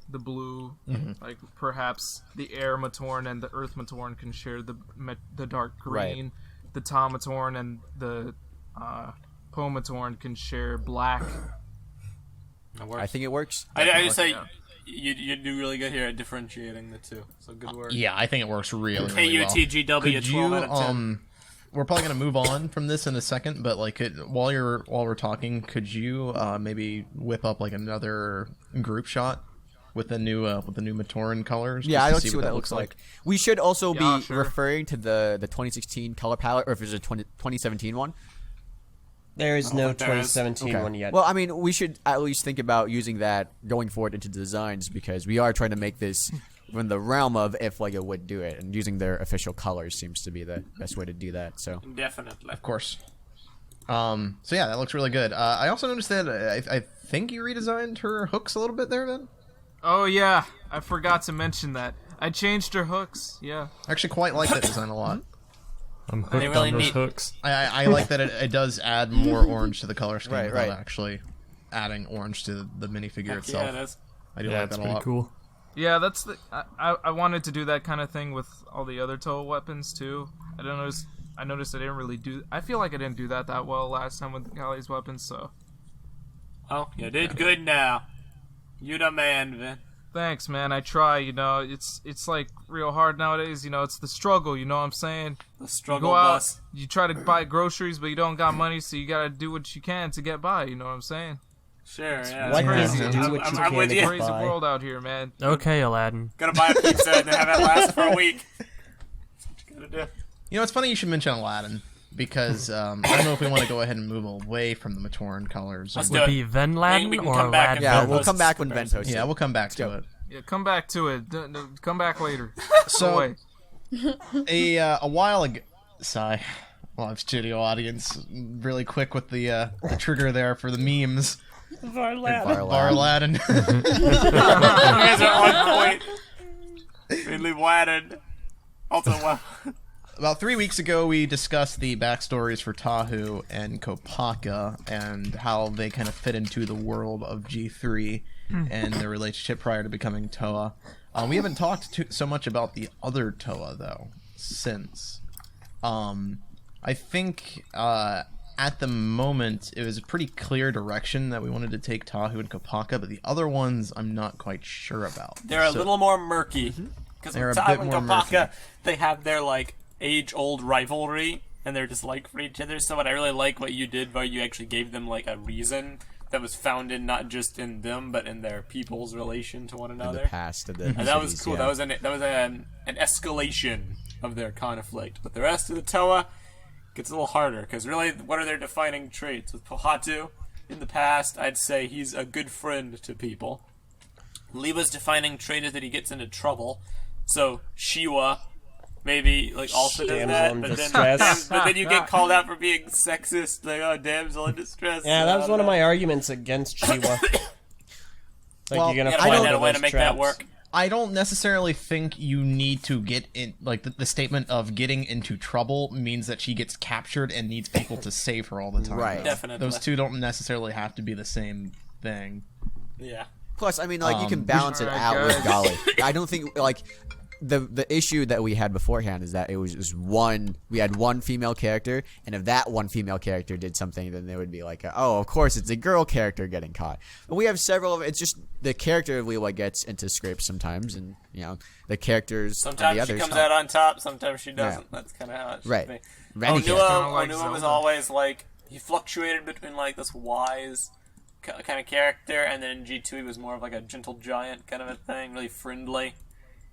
blue. Like perhaps the Air Matoran and the Earth Matoran can share the dark Right. green. The Matoran and the Pomatoran can share black. That works. I think it works. I just say Yeah. you do really good here at differentiating the two. So good work. Yeah, I think it works really, really well. KUTGW Could 12 you out of 10. we're probably gonna move on from this in a second, but like while we're talking, could you maybe whip up like another group shot with the new Matoran colors? Yeah, just I to don't see what that looks like. We should also Yeah, be sure. referring to the 2016 color palette, or if there's a 2017 one. There is no think there is. 2017 one yet. Well, I mean, we should at least think about using that going forward into designs, because we are trying to make this in the realm of if LEGO would do it, and using their official colors seems to be the best way to do that. So Definitely. Of course. So yeah, that looks really good. I also noticed that I think you redesigned her hooks a little bit there, then. Oh yeah, I forgot to mention that. I changed her hooks. Yeah. I actually quite like that design a lot. I'm hooked really on those neat. hooks. I like that it does add more orange to the color scheme Right, without right. actually adding orange to the minifigure Yeah, itself. it is. I do Yeah, like it's that a pretty lot. cool. Yeah, that's the. I wanted to do that kind of thing with all the other Toa weapons too. I noticed I didn't really do. I feel like I didn't do that well last time with Gali's weapons. So Oh, you did good now. You the man, Vin. thanks, man. I try. You know, it's like real hard nowadays. You know, it's the struggle. You know what I'm saying? The You struggle go out, bus. you try to buy groceries, but you don't got money, so you gotta do what you can to get by. You know what I'm saying? Sure, yeah. What crazy. is do what you I'm can with to you. get Crazy by. world out here, man. Okay, Aladdin. Gotta buy a pizza and then have it last for a week. That's what you gotta do. You know, it's funny you should mention Aladdin because I don't know if we want to go ahead and move away from the Matoran colors. Let's do Would it. be Ven Laden We can or come back Aladdin? and Yeah, Ven we'll posts come back when Ven comparison. posts. Yeah, we'll come back to go. it. Yeah, come back to it. Come back later. So- Go away. A while ago, live studio audience, really quick with the trigger there for the memes. Varladen. You guys are on point. Mainly wadded. Also, wow. About 3 weeks ago, we discussed the backstories for Tahu and Kopaka and how they kind of fit into the world of G3 and their relationship prior to becoming Toa. We haven't talked so much about the other Toa, though, since. I think at the moment, it was a pretty clear direction that we wanted to take Tahu and Kopaka, but the other ones I'm not quite sure about. They're a little more murky. Because They're with a Tahu bit and more Kopaka, murky. they have their, like, age-old rivalry and their dislike for each other. So what I really like what you did, where you actually gave them, like, a reason that was founded not just in them, but in their people's relation to one In another. the past of the And that was cities, cool. yeah. That was an escalation of their conflict. But the rest of the Toa gets a little harder, because really, what are their defining traits? With Pohatu, in the past, I'd say he's a good friend to people. Lewa's defining trait is that he gets into trouble. So Shiwa maybe like also does Damsel that, in but then, distress. but then you get called out for being sexist, like, oh, damsel in distress. Yeah, that was one of my arguments against Chiwa. Like, Well, you're gonna You gotta find find out a those way to make that traps. work. I don't necessarily think you need to get in, like, the statement of getting into trouble means that she gets captured and needs people to save her all the time. Right. Definitely. Those two don't necessarily have to be the same thing. Yeah. Plus, I mean, like, you can Um, balance it Alright, out with guys. Gali. I don't think, like, the issue that we had beforehand is that it was just we had one female character, and if that one female character did something, then there would be like, oh, of course, it's a girl character getting caught. But we have several of it's just the character of Lewa gets into scrapes sometimes, and, you know, the characters of the Sometimes she others comes don't. out on top, sometimes she doesn't. Yeah. That's kind of how it should Right. be. Renny character. Onua like was Zelda. always like, he fluctuated between like this wise kind of character, and then in G2 he was more of like a gentle giant kind of a thing, really friendly.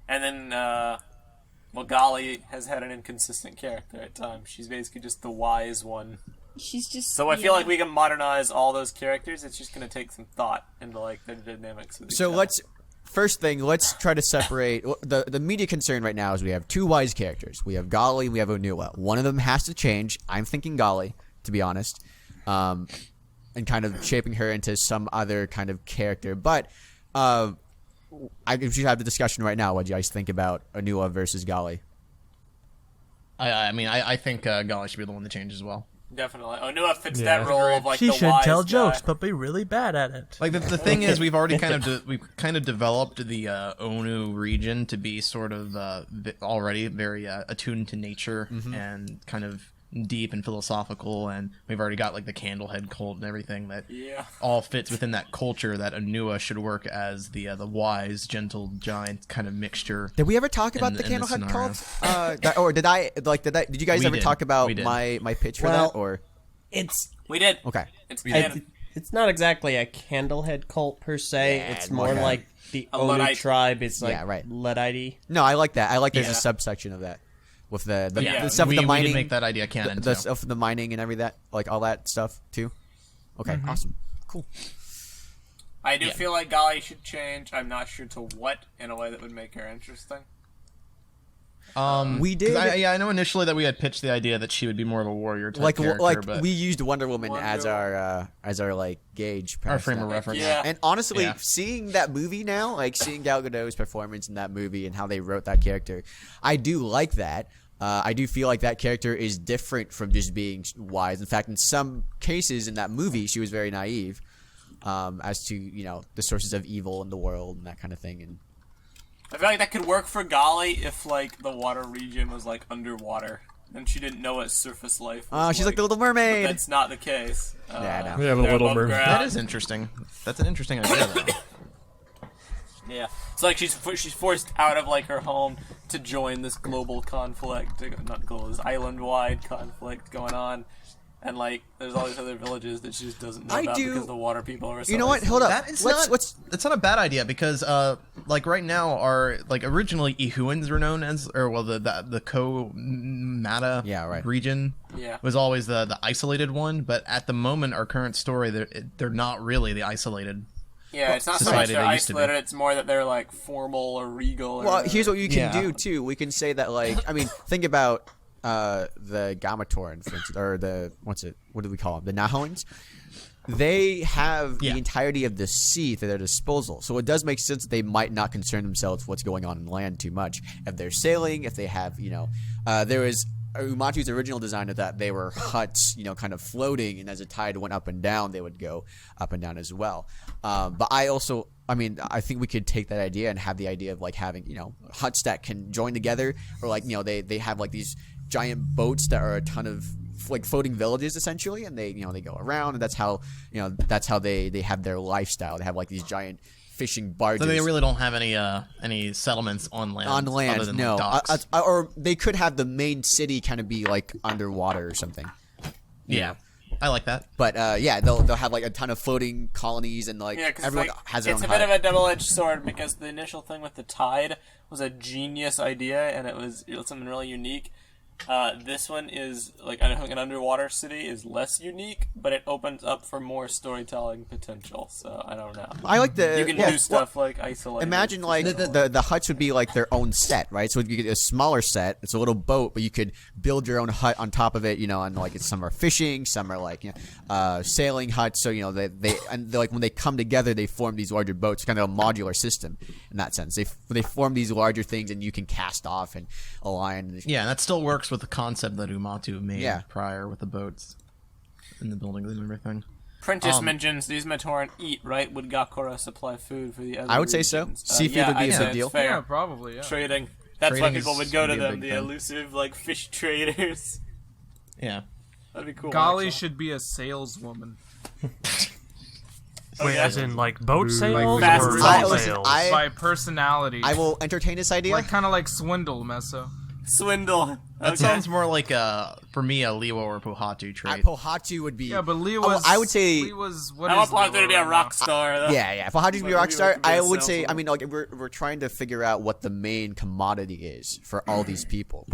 And then, well, Gali has had an inconsistent character at times. She's basically just the wise one. She's just. So I feel like we can modernize all those characters. It's just going to take some thought into like their dynamics with each So other. let's try to separate the media concern right now is we have two wise characters. We have Gali and we have Onua. One of them has to change. I'm thinking Gali, to be honest, and kind of shaping her into some other kind of character. But I should have the discussion right now. What do you guys think about Onua versus Gali? I think Gali should be the one to change as well. Definitely. Onua fits Yeah. that role of like She the should wise tell guy. jokes, but be really bad at it. Like the thing is, we've already kind of developed the Onu region to be sort of already very attuned to nature and kind of deep and philosophical, and we've already got like the Candlehead cult and everything that Yeah. all fits within that culture. That Onua should work as the wise, gentle giant kind of mixture. Did we ever talk about In- the in this Candlehead scenario. cult? Or did you guys We ever did. talk about We did. my pitch for Well, that? Or It's We did. okay. It's We canon. it's not exactly a Candlehead cult per se. Yeah, it's more more like- like the A Onu Luddite. tribe. It's like Yeah, right. Luddite. No, I like that. I like there's Yeah. a subsection of that with the Yeah. stuff with we the mining. did make that idea canon. the too. stuff with the mining and every that, like all that stuff too. Okay, awesome, cool. I do feel like Gali should change. I'm not sure to what in a way that would make her interesting. We did 'cause I know initially that we had pitched the idea that she would be more of a warrior type like character, but we used Wonder Woman Wonder as our like gauge, our past frame that. of reference. Yeah. And honestly, Yeah. seeing that movie now, like seeing Gal Gadot's performance in that movie and how they wrote that character, I do like that. I do feel like that character is different from just being wise. In fact, in some cases in that movie, she was very naive as to, you know, the sources of evil in the world and that kind of thing. And I feel like that could work for Gali if like the water region was like underwater and she didn't know what surface life was. she's like the Little But Mermaid. that's not the case. Yeah, I know. Yeah, the they're Little above Mermaid. ground. That is interesting. That's an interesting idea, though. Yeah. It's like she's forced out of like her home to join this global conflict, not global, this island-wide conflict going on, and like there's all these other villages that she just doesn't know I about do- because the water people are. So You know what? Hold up. That is let's That's not a bad idea because, like right now, our like originally Ihuans were known as, or well, the Ko-Mata region was always the isolated one, but at the moment, our current story, they're not really the isolated. Yeah, it's not so much they're isolated. It's more that they're like formal or regal. Well, here's what you can do too. We can say that, like, I mean, think about the Gamatoran, for instance, or the what do we call them? The Nahoans. They have the entirety of the sea at their disposal, so it does make sense that they might not concern themselves with what's going on in land too much. If they're sailing, if they have, there was Umatu's original design of that they were huts, kind of floating, and as the tide went up and down, they would go up and down as well. But I think we could take that idea and have the idea of like having, huts that can join together, or like, they have like these giant boats that are a ton of like floating villages essentially, and they go around, and that's how they have their lifestyle. They have like these giant fishing barges. So they really don't have any settlements on land. On land, other than, no. like, docks. Or they could have the main city kind of be like underwater or something. Yeah. I like that. But they'll have like a ton of floating colonies, and like everyone has their own It's a bit of a double-edged sword because the initial thing with the tide was a genius idea, and it was something really unique. This one is like, I think an underwater city is less unique, but it opens up for more storytelling potential. So I don't know. I like the you can do stuff like isolate. Imagine like the huts would be like their own set, right? So you get a smaller set. It's a little boat, but you could build your own hut on top of it. And like some are fishing, some are like sailing huts. So they like when they come together, they form these larger boats, kind of a modular system in that sense. They form these larger things, and you can cast off and align. Yeah, and that still works with the concept that Umatu made prior with the boats and the buildings and everything. Prentice mentions these Matoran eat, right? Would Gakura supply food for the other I would say regions? so. Seafood would be a big deal. Fair. Yeah, probably. Yeah. Trading. That's why people would go to them, the thing. elusive like fish traders. Yeah. That'd be cool. Gali should be a saleswoman. Wait, as in like boat sales fast or sales. sales? By personality. I will entertain this idea. Like kind of like Swindle, Meso. Swindle. That sounds more like for me a Lewa or Pohatu trait. Pohatu would be. Yeah, but Lewa's. I would say. Lewa's, what I is want Pohatu to be a Lewa rock right star. Though. Yeah. Pohatu to be a rock star. could be I a would say. I saleswoman. mean, like we're trying to figure out what the main commodity is for all these people.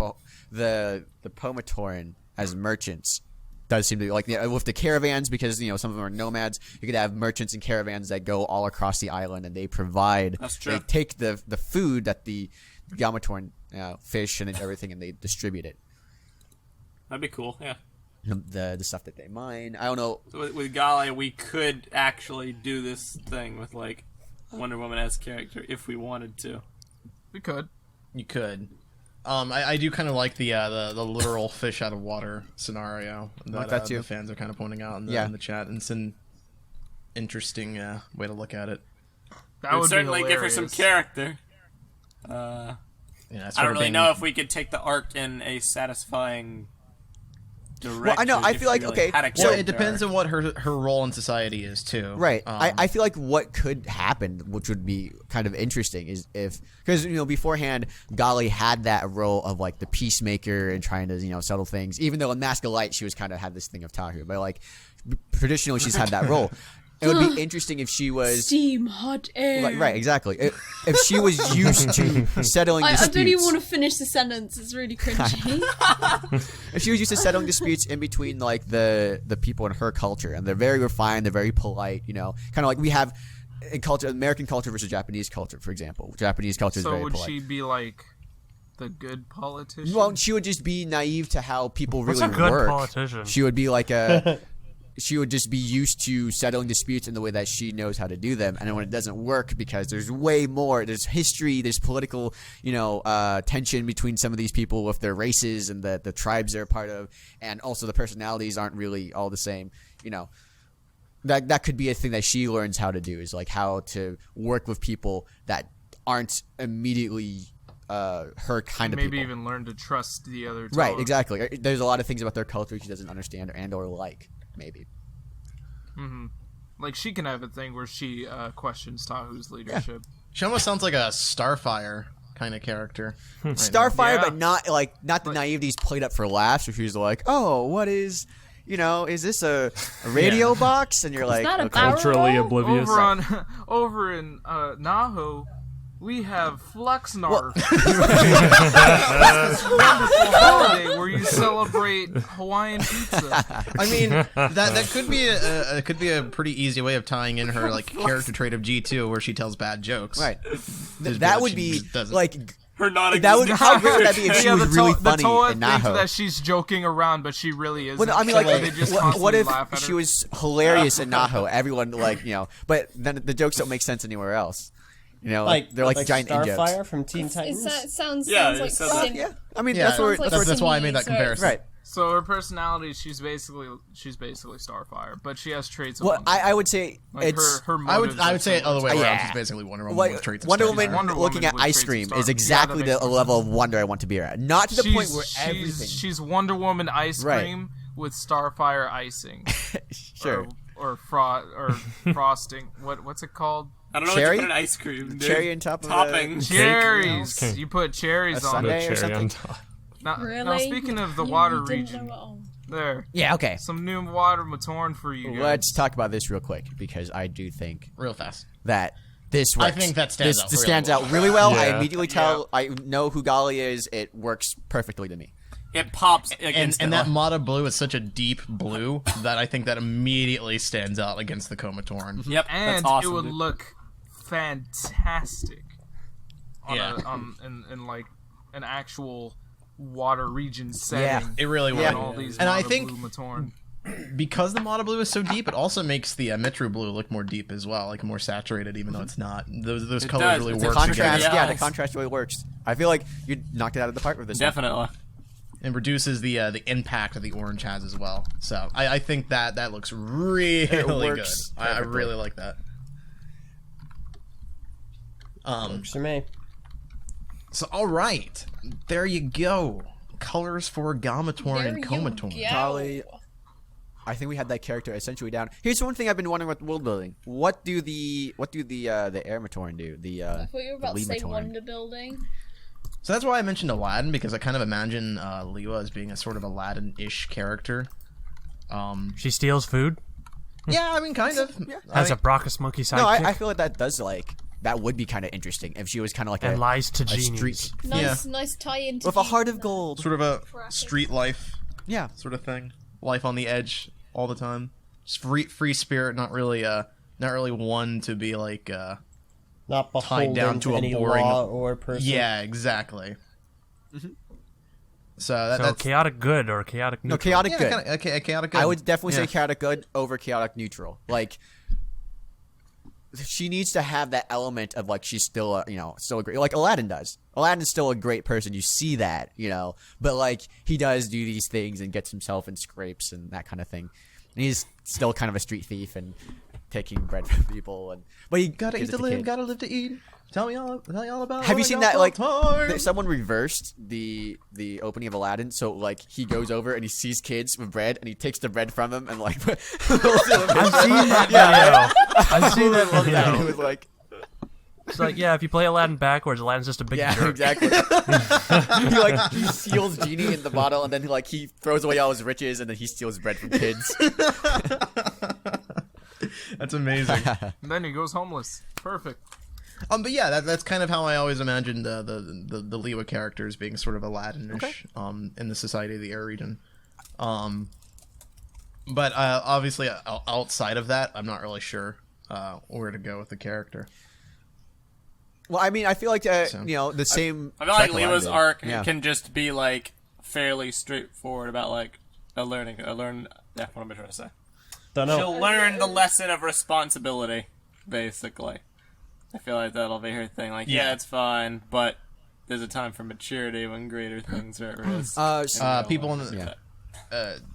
The Pomatoran as merchants does seem to be like with the caravans, because some of them are nomads. You could have merchants and caravans that go all across the island, and they provide. That's true. They take the food that the Gamatoran fish and everything, and they distribute it. That'd be cool. Yeah. The stuff that they mine. I don't know. With Gali, we could actually do this thing with like Wonder Woman as character if we wanted to. We could. You could. I do kind of like the literal fish out of water scenario that, like that too. The fans are kind of pointing out in the chat, and it's an interesting way to look at it. That would certainly be give her some character. I don't really know if we could take the arc in a satisfying direction. Well, I know. I if feel like she really had a Well, it character depends arc. on what her role in society is too. Right. I feel like what could happen, which would be kind of interesting, is because beforehand Gali had that role of like the peacemaker and trying to settle things. Even though in Mask of Light she was kind of had this thing of Tahu, but like traditionally she's had that role. It would be interesting if she was Steam hot air. right, exactly. If she was used to settling I disputes. don't even want to finish the sentence. It's really cringy. If she was used to settling disputes in between like the people in her culture, and they're very refined, they're very polite, kind of like we have in culture, American culture versus Japanese culture, for example. Japanese culture is So very would polite. she be like the good politician? Well, she would just be naive to how people What's really a good work. politician? She would be like she would just be used to settling disputes in the way that she knows how to do them, and then when it doesn't work, because there's way more, there's history, there's political, tension between some of these people with their races and the tribes they're a part of, and also the personalities aren't really all the same. That could be a thing that she learns how to do, is like how to work with people that aren't immediately her kind of Maybe people. even learn to trust the other. Right, Toa. exactly. There's a lot of things about their culture she doesn't understand or like. Maybe. Like she can have a thing where she questions Tahu's leadership. She almost sounds like a Starfire kind of character. Starfire, Yeah. but not the naivety's played up for laughs. Where she's like, "Oh, what is is this a radio box? And you're like, that a okay. barrel? Culturally oblivious. Over in Naho, we have Fluxnarf. It's a wonderful holiday where you celebrate Hawaiian pizza. I mean, that could be a pretty easy way of tying in her like character trait of G2, where she tells bad jokes. Right. Just That because would she be just doesn't. like Her not that would how great would that be if she was really the funny Toa in thinks Naho? that she's joking around, but she really isn't. Well, I mean, So like, they just what constantly if laugh at she her. was hilarious in Naho? Everyone but then the jokes don't make sense anywhere else. They're like giant in jokes. Starfire from Teen Titans. Sounds Yeah, like it says that. sim- Yeah, I mean Yeah, that's where sounds like that's where that's why I made that Siamese, comparison. right. So her personality, she's basically Starfire, but she has traits of Well, Wonder I would say Like it's her I motives would are say it other way similar. around. Yeah. She's basically Wonder Woman like with traits of Wonder Starfire. Woman Wonder looking Woman at with ice traits of cream Star- is yeah, exactly that makes the more level of wonder I want to be at. Not to the point where everything. She's Wonder Woman ice Right. cream with Starfire icing. Sure. Or frosting. What's it called? I don't know Cherry? what you put in ice cream, dude. Cherry on top of Toppings. Cherries. Okay. You put cherries A on sundae it. or Cherry on something? top. Now, Really? now speaking of the You water didn't know region, at all. there. Yeah. Okay. Some new water Matoran for you guys. Let's talk about this real quick because I do think Real fast. that this I works. think that stands out This really stands well. out really well. I Yeah. immediately tell. I know who Gali is. It works perfectly to me. It pops And against that Mata blue is such a deep blue that I think that immediately stands out against the Komatoran. Yep, And that's awesome. it would dude. look fantastic on Yeah. in like an actual water region setting. It really Yeah. would. All these And I Mata think Blue Matoran. because the Mata blue is so deep, it also makes the Mitru blue look more deep as well, like more saturated, even though it's not. Those It colors does. really It's a work Contrast. together. Yeah. Yeah, the contrast really works. I feel like you knocked it out of the park with this. one. Definitely. and reduces the impact that the orange has as well. So I think that looks really good. works I perfectly. really like that. Works for me. So all right, there you go. Colors for Gamatoran There and you Komatoran. go. Gali, I think we had that character essentially down. Here's one thing I've been wondering about world building. What do the Air Matoran do? I thought you were about to say Matoran. wonder building. So that's why I mentioned Aladdin, because I kind of imagine Lewa as being a sort of Aladdin-ish character. She steals food. Yeah, I mean, kind of. Has a Brockus monkey sidekick. No, I feel like that does that would be kind of interesting if she was kind of like and a lies to a genies. street Nice tie-in to with a heart Genie. of gold. sort of a street life Yeah, sort of thing. Life on the edge all the time. Just free spirit, not really one to be like Not beholden down to a any boring- law or person. yeah, exactly. So So that's chaotic good or chaotic no, neutral. chaotic yeah, good. kinda, okay, chaotic good. I would definitely say Yeah. chaotic good over chaotic neutral. Like, she needs to have that element of like she's still still a great, like Aladdin does. Aladdin's still a great person. You see that, but like he does do these things and gets himself in scrapes and that kind of thing. And he's still kind of a street thief and taking bread from people. But he Gotta gives eat it to to live, kid. gotta live to eat. Tell me all about. Have you what I seen got that? Like, for time. someone reversed the opening of Aladdin, so like he goes over and he sees kids with bread, and he takes the bread from them and like. I've I've seen that video. I've seen that love that. It video. was like, It's like, yeah, if you play Aladdin backwards, Aladdin's just a big yeah, jerk. exactly. he seals Genie in the bottle, and then he throws away all his riches, and then he steals bread from kids. That's amazing. And then he goes homeless. Perfect. But yeah, that's kind of how I always imagined the Lewa characters being sort of Aladdin-ish in the Society of the Air region. But obviously outside of that, I'm not really sure where to go with the character. Well, I mean, I feel like the same. I feel like Aladdin Lewa's did. arc Yeah. can just be like fairly straightforward about like yeah, what am I trying to say? Don't know. She'll learn the lesson of responsibility, basically. I feel like that'll be her thing. Like, yeah, it's fine, but there's a time for maturity when greater things are at risk. People in the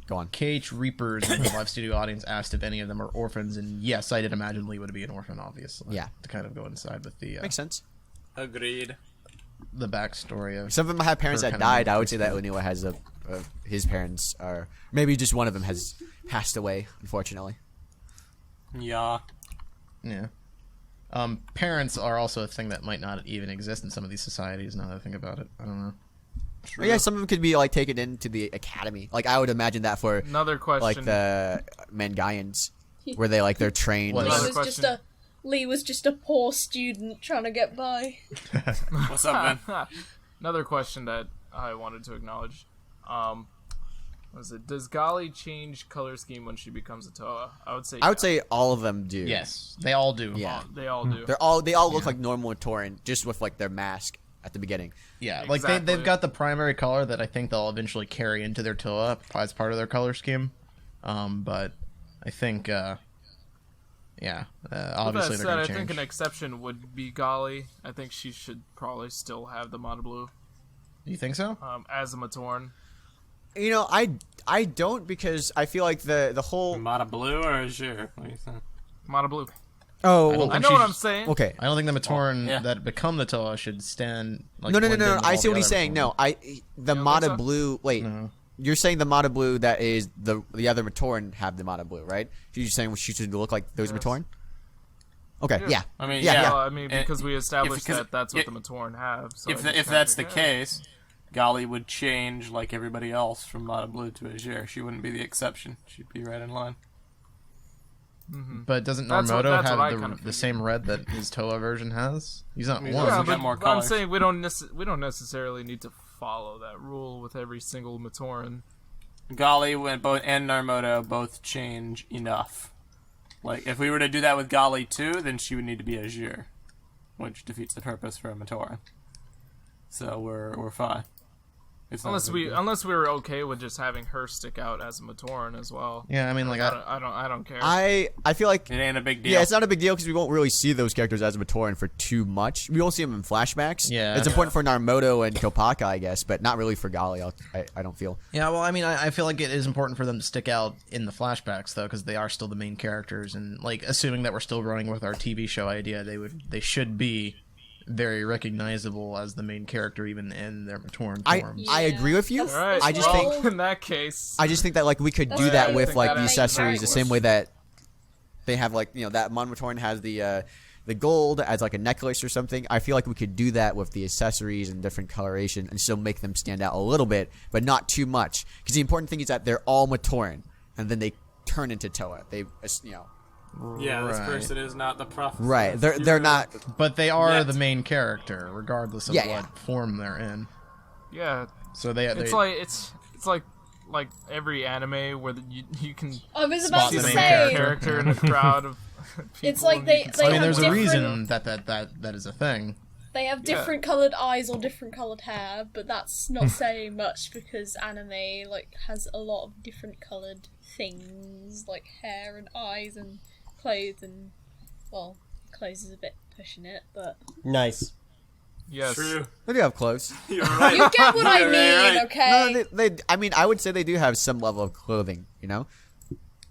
Go on. KH Reapers in the live studio audience asked if any of them are orphans, and yes, I did imagine Lewa to be an orphan, obviously. Yeah. To kind of go inside with the Makes sense. Agreed. the backstory of. Some of them have parents Her that kind of died. I would movie say that Lewa has his parents are maybe just one of them has passed away, unfortunately. Yeah. Yeah. Parents are also a thing that might not even exist in some of these societies. Now that I think about it, I don't know. Or yeah, some of them could be like taken into the academy. Like I would imagine that for Another question. like the Mangaians, where they're trained. What? Another Lee was just a poor student trying to get by. What's up, man? Another question that I wanted to acknowledge. Was it, does Gali change color scheme when she becomes a Toa? I would say all of them do. Yes, they all do. Yeah. they all do. They all look like normal Matoran, just with like their mask at the beginning. Yeah, like Exactly. they've got the primary color that I think they'll eventually carry into their Toa as part of their color scheme. But I think, obviously With they're that going said, to I change. think an exception would be Gali. I think she should probably still have the Mata Blue You think so? as a Matoran. You know, I don't, because I feel like the whole Mata Blue or Azure? What do you think? Mata Blue. oh I don't I think know what she's- I'm saying. okay. I don't think the Matoran yeah. that become the Toa should stand. Like, No. blend in with I all see the what he's other saying. Matoran. No, the don't Mata think so? Blue. Wait, No. you're saying the Mata Blue that is the other Matoran have the Mata Blue, right? You're saying she should look like those Yes. Matoran? Okay, yeah. I mean, Yeah, yeah. yeah. Well, I mean, because we established because that that's what it- the Matoran have. So If that's the case, Gali would change like everybody else from Mata Blue to Azure. She wouldn't be the exception. She'd be right in line. But doesn't That's what- Narmoto that's what I have kinda the figured. same red that his Toa version has? He's not one. Yeah, Yeah, we got but more I'm colors. saying we don't necessarily need to follow that rule with every single Matoran. Gali and Narmoto both change enough. Like, if we were to do that with Gali too, then she would need to be Azure, which defeats the purpose for a Matoran. So we're fine. It's not a big deal. Unless we were okay with just having her stick out as a Matoran as well. Yeah, I mean, like, I don't care. I feel like It ain't a big deal. yeah, it's not a big deal because we won't really see those characters as a Matoran for too much. We won't see them in flashbacks. Yeah. It's important for Narmoto and Kopaka, I guess, but not really for Gali. I don't feel. Yeah, well, I mean, I feel like it is important for them to stick out in the flashbacks, though, because they are still the main characters, and like, assuming that we're still running with our TV show idea, they should be very recognizable as the main character, even in their Matoran form. I agree with you. That's- All right. I just well, think in that case, I just think that like we could do That's that right. with I like think the that accessories the makes same way that they have like that Mon Matoran has the gold as like a necklace or something. I feel like we could do that with the accessories and different coloration and still make them stand out a little bit, but not too much. Because the important thing is that they're all Matoran, and then they turn into Toa. They Yeah, this Right. person is not the prophet. right. They're not. But they are Yet. the main character, regardless of Yeah, what yeah. form they're in. yeah, So they it's like every anime where you can I was about see to the main say, character in a crowd of people. It's like and they- you can they I see mean, have there's a different- reason that is a thing. they have different coloured eyes or different coloured hair, but that's not saying much because anime like has a lot of different coloured things like hair and eyes and clothes and well, clothes is a bit pushing it, but Nice. Yes. True. They do have clothes. You're right. you get what I You're mean, right. okay? No, they. I mean, I would say they do have some level of clothing. You know,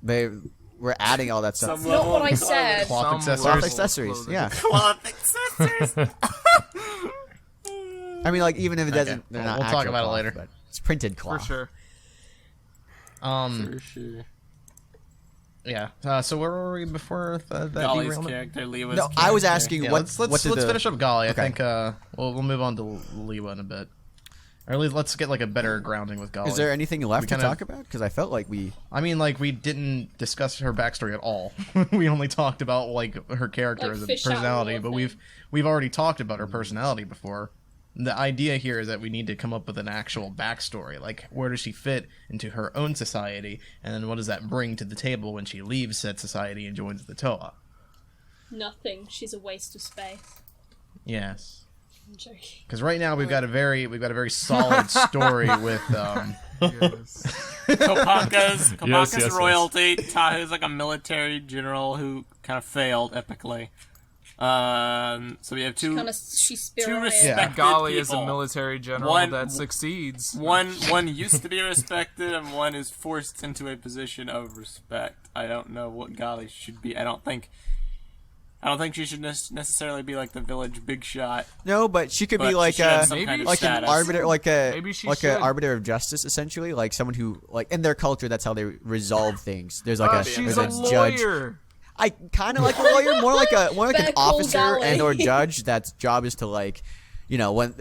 we're adding all that stuff. Some Not level what of I said. Cloth Some accessories. Cloth level of accessories. clothing. Yeah. Cloth accessories. I mean, like even if it doesn't, they're Well, not we'll talk actual about it cloth, later. But it's printed For cloth. sure. For sure. Yeah. So where were we before that Gali's derailment? character, Lewa's No, character. I was asking Yeah, what. let's what did the- finish up Gali. I Okay. think we'll move on to Lewa in a bit, or at least let's get like a better grounding with Gali. Is there anything left to kind of- talk about? Because I felt like we. I mean, like we didn't discuss her backstory at all. We only talked about like her character Like as a fish out personality, of but water. we've already talked about her personality before. The idea here is that we need to come up with an actual backstory. Like, where does she fit into her own society, and then what does that bring to the table when she leaves said society and joins the Toa? Nothing. She's a waste of space. Yes, I'm joking. because right now we've got a very solid story with Yes. Kopaka's yes. royalty. Tahu's like a military general who kind of failed epically. So we have two She's two spirited. respected Gali is a people. military general One- that succeeds. One used to be respected, and one is forced into a position of respect. I don't know what Gali should be. I don't think she should necessarily be like the village big shot. No, but she could But be she like should have a some kind of like an status. arbiter, Maybe she like should. an arbiter of justice, essentially, like someone who like in their culture that's how they resolve things. There's like She's there's a judge. lawyer. I kind of like a lawyer, more like an Better call officer Gali. and or judge. That's job is to like you know, when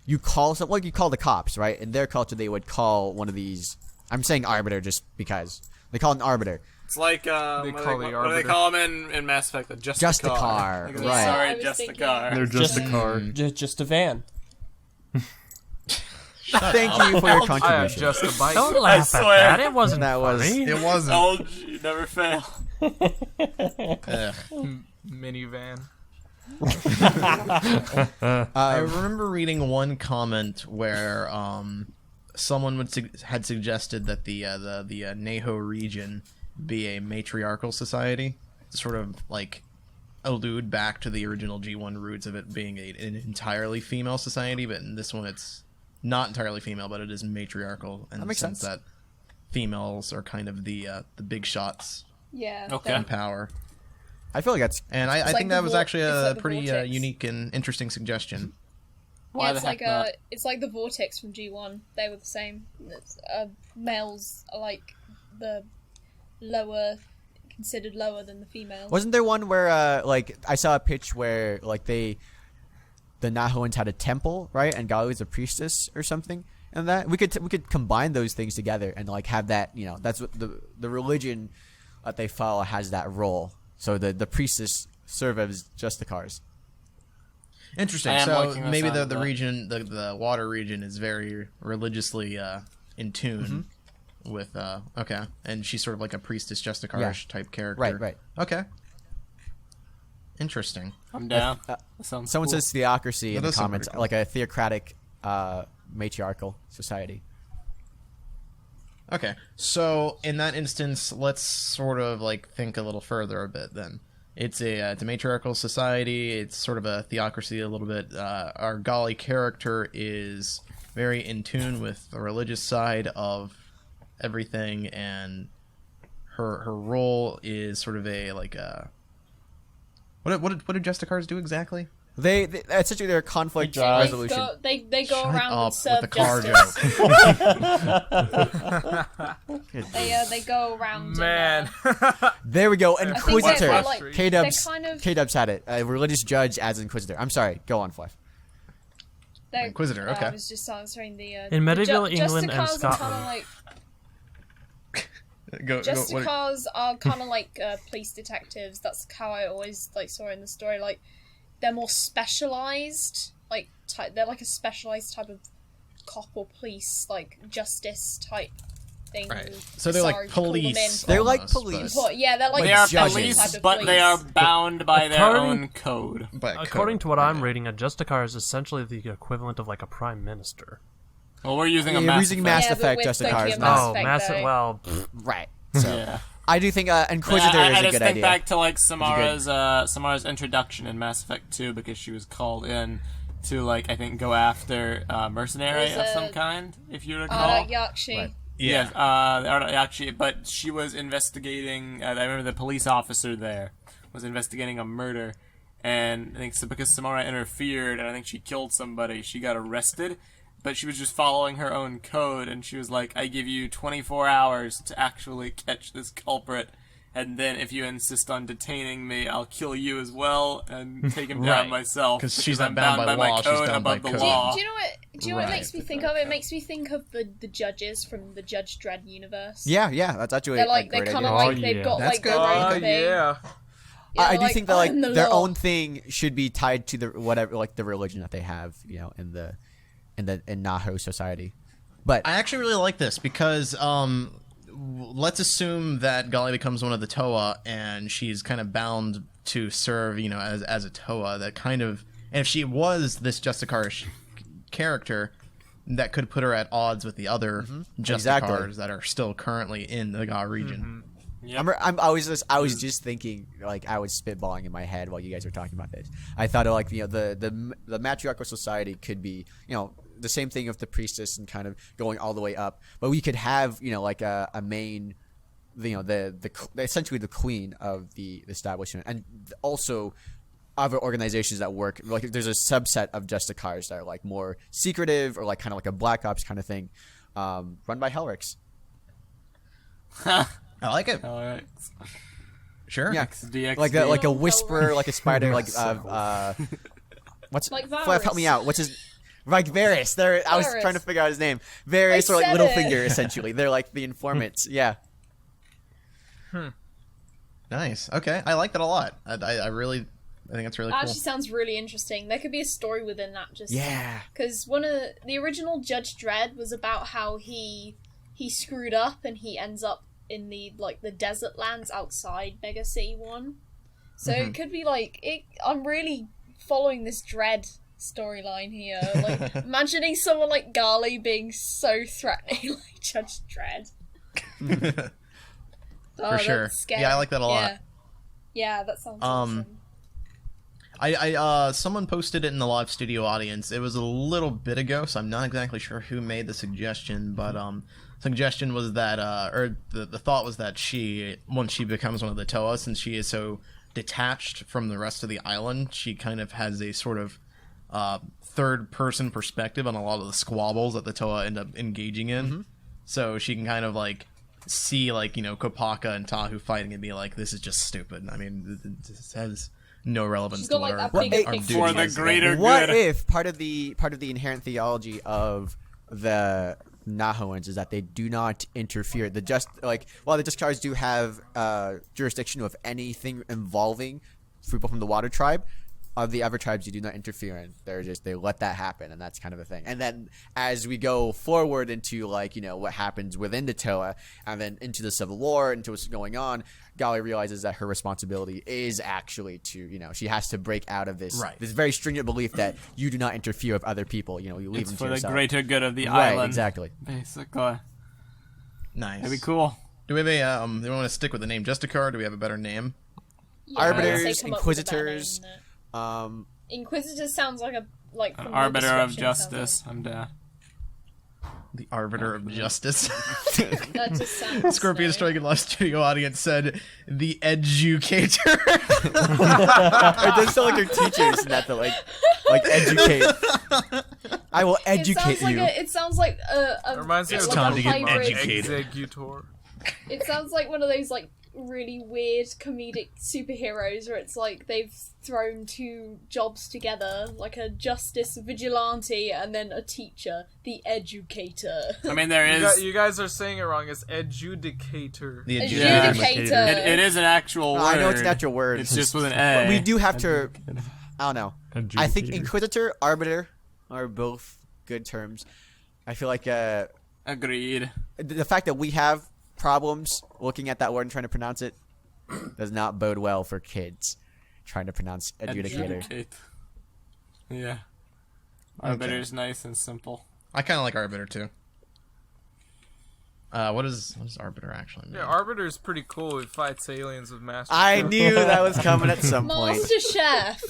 you call something, like you call the cops, right? In their culture, they would call one of these. I'm saying arbiter just because they call it an arbiter. It's like what do they call them in Mass Effect? Just a car. Like, right. Sorry, just a car. They're just a car. Just a van. Thank you for your I contribution. just a bike. Don't laugh at swear. that. It wasn't That was- funny. It wasn't. LG never fail. Minivan. I remember reading one comment where someone had suggested that the Neho region be a matriarchal society, to sort of like allude back to the original G1 roots of it being an entirely female society, but in this one it's not entirely female, but it is matriarchal in the sense that females are kind of the big shots Yeah. Okay. in power. I feel like that's And I like think the that was actually it's a like the pretty vortex. unique and interesting suggestion. Why Yeah, the it's heck like not? it's like the vortex from G1. They were the same. It's, males are like the considered lower than the females. wasn't there one where like I saw a pitch where like the Nahoans had a temple, right, and Gali was a priestess or something, and that we could combine those things together and like have that, you know, that's what the religion that they follow has that role. So the priestess serve as Justicars. Interesting. I am So looking this maybe up, the but- region, the water region, is very religiously in tune with. Okay, and she's sort of like a priestess Justicarish type character. Right. Okay. Interesting. I'm down. That sounds Someone cool. says theocracy in That the does sound comments, pretty cool. like a theocratic matriarchal society. Okay, so in that instance, let's sort of like think a little further a bit. Then it's a matriarchal society. It's sort of a theocracy a little bit. Our Gali character is very in tune with the religious side of everything, and her role is sort of a like a. What do Justicars do exactly? They essentially they're conflict drive. resolution. They go Shut around up and serve with the car justice. joke. They go around. Man. There we go, I think Inquisitor. they're like- K-Dubs, they're kind of- K-Dubs had it. A religious judge as Inquisitor. I'm sorry. Go on, Fluff. they're- Inquisitor, okay. I was just answering the. In medieval the England and Justicars are kinda Scotland. like Go. What, Justicars are kind of like police detectives. That's how I always like saw it in the story. Like they're more specialized. Like they're like a specialized type of cop or police, like justice type thing. right. So they're like Sarge call them in. police. They're like almost, police. But, yeah, they're like They are judges. police, type of but they are police. bound by their According- own code. but According code, to what right. I'm reading, a Justicar is essentially the equivalent of like a prime minister. Well, we're using a You're Mass using Effect. Mass Yeah, but Effect with Justicars. Tokyo not- Mass Oh, Effect, massive. though. Well, Right. So Yeah. I do think Inquisitor I is a just good think idea. back to like Samara's introduction in Mass Effect 2 because she was called in to like I think go after mercenary It of was, some kind, if you recall. Yakshi. Right. Yes, actually, but she was investigating. I remember the police officer there was investigating a murder, and I think so because Samara interfered, and I think she killed somebody. She got arrested, but she was just following her own code, and she was like, "I give you 24 hours to actually catch this culprit, and then if you insist on detaining me, I'll kill you as well and take him down Right. myself 'Cause she's I'm not bound by my law, she's code bound by above the code. law." Do you know what? Do you know what it Right. makes me think of? It makes me think of the judges from the Judge Dredd universe. Yeah, that's actually They're a like great they're kind idea. of Oh, like they've yeah. got That's like good. their Oh, own thing. yeah. Yeah, I do they're think that like "I'm the their law." own thing should be tied to the whatever like the religion that they have, you know, in Naho society. But I actually really like this because let's assume that Gali becomes one of the Toa and she's kind of bound to serve, you know, as a Toa. That kind of, and if she was this Justicarish character, that could put her at odds with the other Justicars Exactly. that are still currently in the Ga region. I was just thinking, like, I was spitballing in my head while you guys were talking about this. I thought of, like, you know, the matriarchal society could be, you know, the same thing with the priestess and kind of going all the way up, but we could have, you know, like a main, you know, the essentially the queen of the establishment, and also other organizations that work like there's a subset of Justicars that are like more secretive or like kind of like a Black Ops kind of thing, run by Helrix. I like it. All right. Sure. Yeah, DXD. like a whisperer, like a spider, like what's Like Phweffie, help me Varys. out. What's his like Varys? There, I was Varys. trying to figure out his name. Varys I or like said Littlefinger, it. essentially. They're like the informants. Yeah. Nice. Okay, I like that a lot. I think that's really That cool. actually sounds really interesting. There could be a story within that, just Yeah. because one of the original Judge Dredd was about how he screwed up and he ends up in the desert lands outside Mega City 1. So it could be I'm really following this Dredd storyline here. Like imagining someone like Gali being so threatening like Judge Dredd. For sure. That's scary. Yeah, I like that a lot. Yeah, that sounds awesome. I someone posted it in the live studio audience. It was a little bit ago, so I'm not exactly sure who made the suggestion, but suggestion was that or the thought was that once she becomes one of the Toa, since she is so detached from the rest of the island, she kind of has a sort of third person perspective on a lot of the squabbles that the Toa end up engaging in. So she can kind of see Kopaka and Tahu fighting and be like, this is just stupid. I mean, this has no relevance She's to got, what that our big duty picture. For the is. greater What good. if part of the inherent theology of the Nahuans is that they do not interfere? The Justicards do have jurisdiction of anything involving people from the Water Tribe. Of the other tribes, you do not interfere in. They let that happen, and that's kind of the thing. And then as we go forward into what happens within the Toa, and then into the Civil War, into what's going on, Gali realizes that her responsibility is actually to she has to break out of this very stringent belief that you do not interfere with other people. You leave It's them for to the yourself. greater good of the Right, island. exactly. Basically. Nice. That'd be cool. Do we have do we want to stick with the name Justicar? Or do we have a better name? Yeah, I would say Arbiters, come up with a better Inquisitors. name than Um, that. Inquisitors sounds like An from the arbiter of description, sounds justice. I'm down. The Arbiter of Justice. like- That just sounds Scorpion scary. Striking Live Studio audience said the educator. it does sound like they're teachers, not to educate. I will educate you. It sounds like a Reminds me It's of time a to get hybrid- educated. Executor. It sounds like one of those really weird comedic superheroes where it's like they've thrown two jobs together, like a justice vigilante and then a teacher, the educator. I mean, there is. You guys are saying it wrong. It's adjudicator. The Yeah. Adjudicator. It is an actual word. I know it's not your word. It's just with an A. But we do have to. I don't know. I think Adjudicator. Inquisitor, Arbiter are both good terms. I feel like Agreed. the fact that we have problems looking at that word and trying to pronounce it does not bode well for kids trying to pronounce adjudicator. Adjudicate. Yeah. Arbiter's nice and simple. I kind of like Arbiter too. What does Arbiter actually mean? Yeah, Arbiter's pretty cool. He fights aliens with master. I knew that was coming at some point. Master Chef.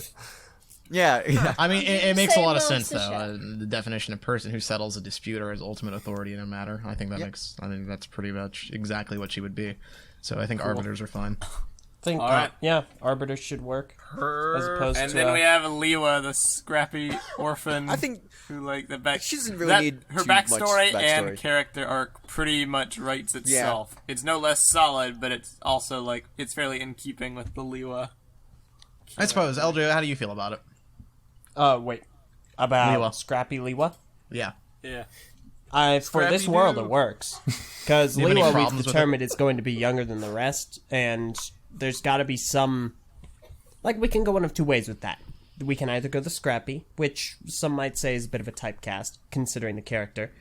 Yeah. I mean, it makes a Say lot of Master sense though. Chef. The definition of person who settles a dispute or has ultimate authority in a matter. I think that's pretty much exactly what she would be. So I think arbiters are fine. think, Alright. yeah, arbiter should work as opposed And to. then we have Lewa, the scrappy orphan. I think who the back. she doesn't really need her too much backstory and backstory. character arc pretty much writes itself. It's no less solid, but it's also it's fairly in keeping with the Lewa. I suppose. Eljay, how do you feel about it? Wait. About Lewa. Scrappy Lewa? Yeah. Yeah. For this Scrappy world, Doo. it works. Because Do you have any Lewa, problems we've with determined it's going to be younger than the rest, and there's got to be some... we can go one of two ways with that. We can either go the Scrappy, which some might say is a bit of a typecast, considering the character,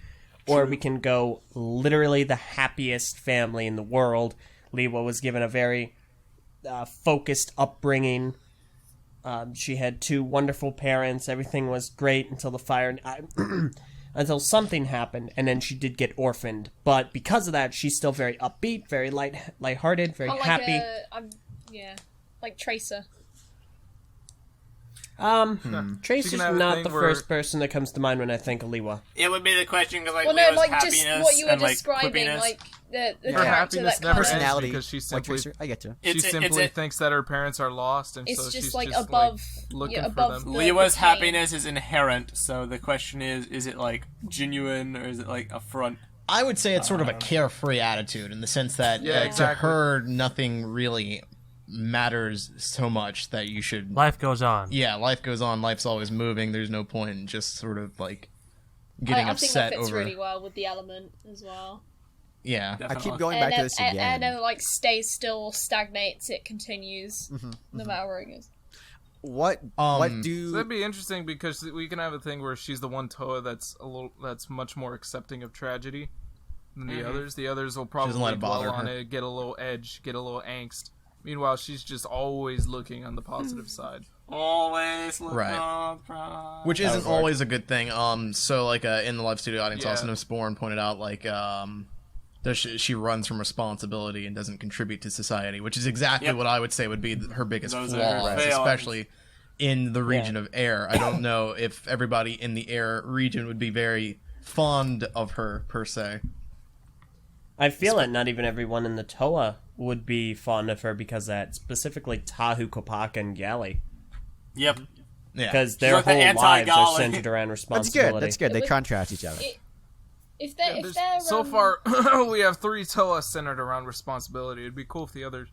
or we can go literally the happiest family in the world. Lewa was given a very focused upbringing. She had two wonderful parents. Everything was great until the fire... until something happened, and then she did get orphaned. But because of that, she's still very upbeat, very lighthearted, very happy. Like Tracer. Tracer's can have a not thing the where- first person that comes to mind when I think of Lewa. It would be the question because Well, no, Lewa's like happiness just what you were and describing, quippiness. like the Her character happiness that never kind of... ends Personality. because she Like simply Tracer, I get you. It's simply a- thinks that her parents are lost, and It's so just she's like just above, looking above for them. the Lewa's pain. happiness is inherent, so the question is it genuine or is it a front? I would say it's sort of a carefree attitude in the sense that Yeah, to exactly. her, nothing really matters so much that you should. Life goes on. Yeah, life goes on. Life's always moving. There's no point in just sort of like getting I think upset that fits over. really well with the element as well. Yeah, I keep going back to this again. And never like stays still or stagnates. It continues no matter where it goes. What So do that'd be interesting because we can have a thing where she's the one Toa that's much more accepting of tragedy than the others. The others will probably let it bother dwell on her. it, get a little edge, get a little angst. Meanwhile, she's just always looking on the positive side. Always look Right. on pride. which isn't always a good thing. So like in the live studio audience, Yeah. Austin of Sporn pointed out like she runs from responsibility and doesn't contribute to society, which is exactly what I would say would be her biggest Those are her flaws, failings. especially in the region of air. I don't know if everybody in the air region would be very fond of her per se. I feel that not even everyone in the Toa would be fond of her because of that, specifically Tahu, Kopaka, and Gali. Yep. Yeah, Because their like the whole lives are anti-Gali. centered around That's responsibility. good. That's good. They With- contrast each other. If they're So far, we have 3 Toa centered around responsibility. It'd be cool if the other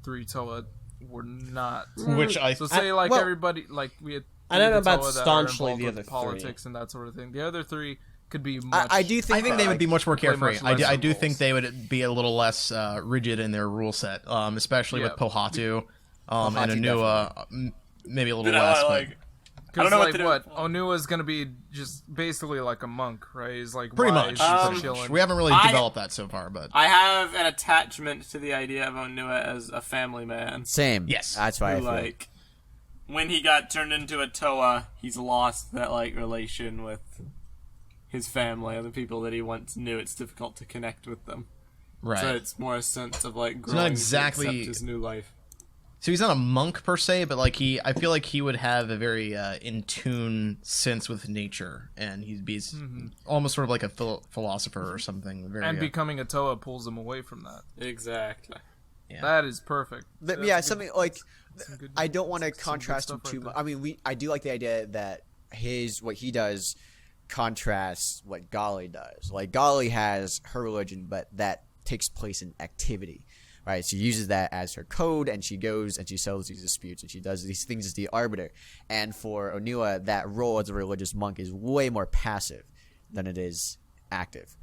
3 Toa were not. which I So say like well- everybody, like we had. I don't know the about Toa that are staunchly involved the with other politics and that sort of thing. The other 3 could be much. I do think I think they would be much more play carefree. much I do, less I do rules. think they would be a little less rigid in their rule set, especially with Yeah. Pohatu and Pohatu, Anua, maybe a little You know, less. like, I Because don't know like what to do. what Onua's gonna be just basically like a monk, right? He's like Pretty wise, much. he's chilling. We haven't really I- developed that so far, but I have an attachment to the idea of Onua as a family man. Same. Yes. That's why I Who, feel. like, when he got turned into a Toa, he's lost that like relation with his family and the people that he once knew. It's difficult to connect with them. right. So it's more a sense of like not growing exactly- to accept his new life. So he's not a monk per se, but like I feel like he would have a very in tune sense with nature, and he'd be almost sort of like a philosopher or something. Very, and becoming a Toa pulls him away from that. Exactly. That is perfect. But, That's yeah, good- something like some good- I don't want to some good contrast him stuff too right much. there. I mean, I do like the idea that what he does contrasts what Gali does. Like Gali has her religion, but that takes place in activity, right? She uses that as her code, and she goes and she settles these disputes, and she does these things as the arbiter. And for Onua, that role as a religious monk is way more passive than it is active.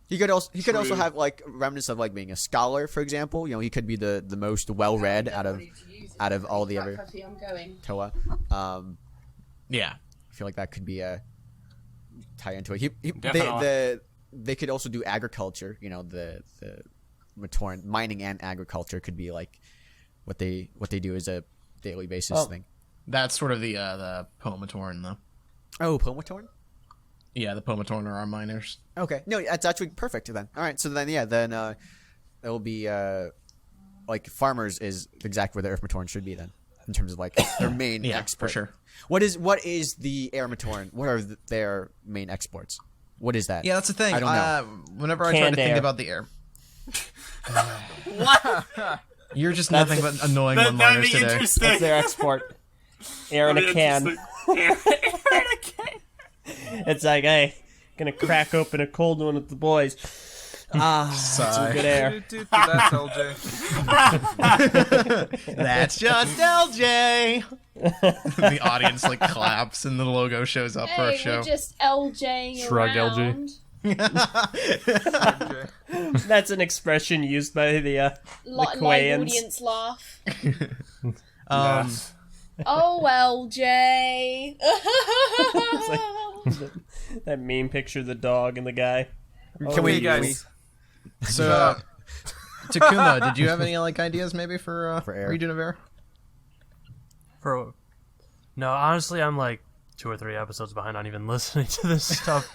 He could also have like remnants of like being a scholar, for example. You know, he could be the most well read out of all the other Toa. yeah. I feel like that could be a tie into it. Definitely. They could also do agriculture. You know, the Matoran mining and agriculture could be like what they do as a daily basis thing. That's sort of the Pomatoran, though. Oh, Pomatoran? Yeah, the Pomatoran are our miners. Okay, no, that's actually perfect then. All right, so then it will be like farmers is exactly where the Earth Matoran should be then, in terms of like their main Yeah, export. for sure. What is the Air Matoran? What are their main exports? What is that? Yeah, that's the thing. I don't know. Whenever I try to Canned think air. about the air, you're just nothing but annoying That'd one-liners be today. interesting. That's their export. Air in a can. Air in a can. It's like, hey, gonna crack open a cold one with the boys. Some good air. That's LJ. That's just LJ. The audience like claps and the logo shows up for a Hey, show. we're just LJing Shrug, LJ. around. That's an expression used by the Live Quayans. audience laugh. Yes. Oh, LJ. that meme picture of the dog and the guy. Can we Hey, guys. So, Takuma, did you have any like ideas maybe for air? region of air? No, honestly, I'm like 2 or 3 episodes behind on even listening to this stuff.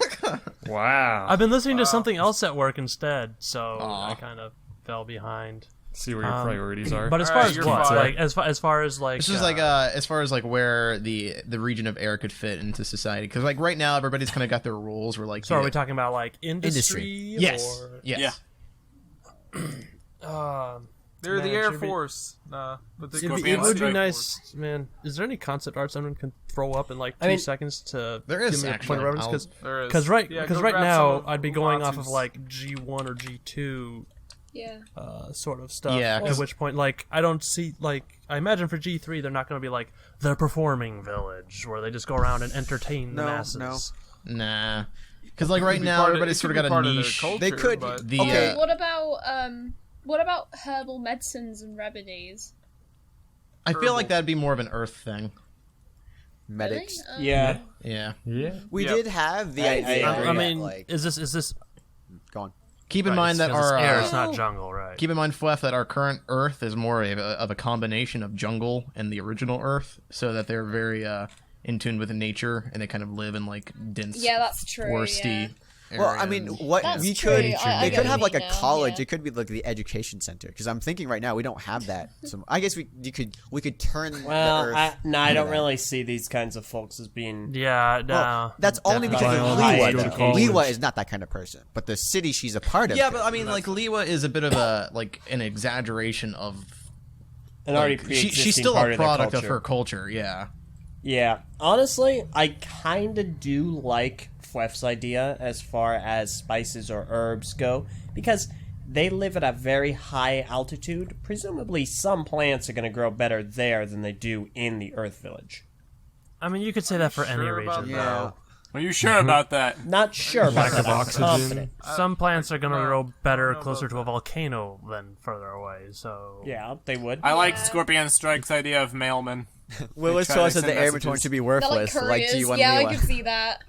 Wow. I've been listening to something else at work instead, so Aw. I kind of fell behind. See where your priorities are. But as Alright, far as you're what, fine. like as far as like, This is like as far as like where the region of air could fit into society, because like right now everybody's kind of got their rules. We're like, so are we talking about like industry? Yes, Or, yes. Yeah. They're the Man, Air should be- Force. Nah, but they It could be would be Strike nice, Force. man. Is there any concept art someone can throw up in like 2 I mean, seconds to There is, give me a actually. point of reference? I'll- Because There is. Because right, Yeah, because go right grab now some of I'd be going off of Natsu's. like G1 or G2 Yeah. Sort of stuff. Yeah, At 'cause- which point, like, I don't see, like, I imagine for G3, they're not going to be like the performing village where they just go around and entertain the No, masses. no. Nah, because like right Could be now part of- everybody's it sort could of be got part a of their niche. culture, They could- but- The Okay. What about herbal medicines and remedies? I feel like that'd be more of an Earth thing. Medics. Really? Yeah. Yeah. Yeah. We Yep. did have the I idea. agree. I that, mean, like, is this go on. Keep in right, mind that it's 'cause our it's air, uh, it's not jungle, right? keep in mind, Phweffie, that our current Earth is more of a combination of jungle and the original Earth, so that they're very in tune with nature and they kind of live in like dense, Yeah, that's true, foresty. Well, I mean, areas. what That's we true. could, I they get could what have you like a mean now, college. yeah. It could be like the education center. Because I'm thinking right now we don't have that. So I guess we could turn Well, the Earth. I into don't that. really see these kinds of folks as being. Yeah, no. Well, that's only because Definitely. of High Lewa. education. Lewa is not that kind of person, but the city she's a part of. yeah, but I mean, like Lewa is a bit of a like an exaggeration of. An already Like, pre-existing she's still part a of their product of culture. her culture. Yeah. Yeah, honestly, I kind of do like Phweffie's idea as far as spices or herbs go, because they live at a very high altitude. Presumably, some plants are going to grow better there than they do in the Earth Village. I mean, you could say that for any Sure about region, Yeah. though. Are you sure about that? Not sure about Lack of that. I'm oxygen. confident. Some plants are going to no, grow I better don't know closer about to a volcano than further away, so... Yeah, they would. I like Scorpion Strike's idea of mailmen. Willis They try told to us that the send air messages. should be They're like worthless, like couriers. G1 Yeah, I Lewa. could see that.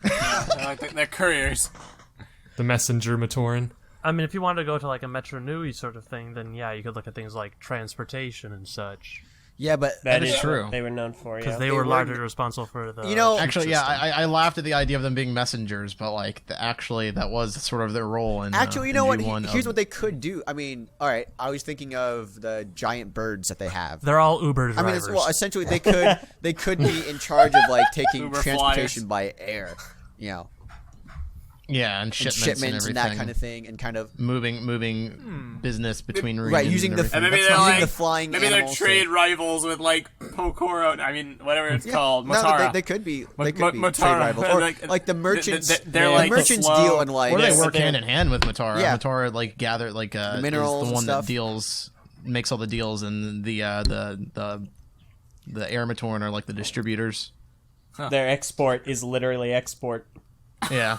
I like they're couriers. The messenger Matoran. I mean, if you wanted to go to, like, a Metro Nui sort of thing, then, yeah, you could look at things like transportation and such. Yeah, but That is is true. what they were known for, Because yeah. they were were- largely responsible for the... you know, Actually, yeah, I laughed at the idea of them being messengers, but like actually that was sort of their role in. actually, you in know what? G1 Here's of- what they could do. I mean, all right, I was thinking of the giant birds that they have. They're all Uber I drivers. mean, well, essentially, they could be in charge of like taking Uber transportation by air, you know, Yeah, and and shipments, shipments and and everything. that kind of thing, and kind of moving business between regions. right using and the everything. And maybe that's they're using like the flying maybe they're animals to- trade rivals with like Pokoro. I mean, whatever it's Yeah. called, No, Motara. they could be. Ma- They could be Motara. trade rivals, or Like, like the merchants. they're the like merchants slow. deal in like Or they Yes, work they're- hand in hand with Motara. Yeah. Motara like gather like minerals is the and one that stuff. makes all the deals, and the air Matoran are like the distributors. Their export is literally export. Yeah.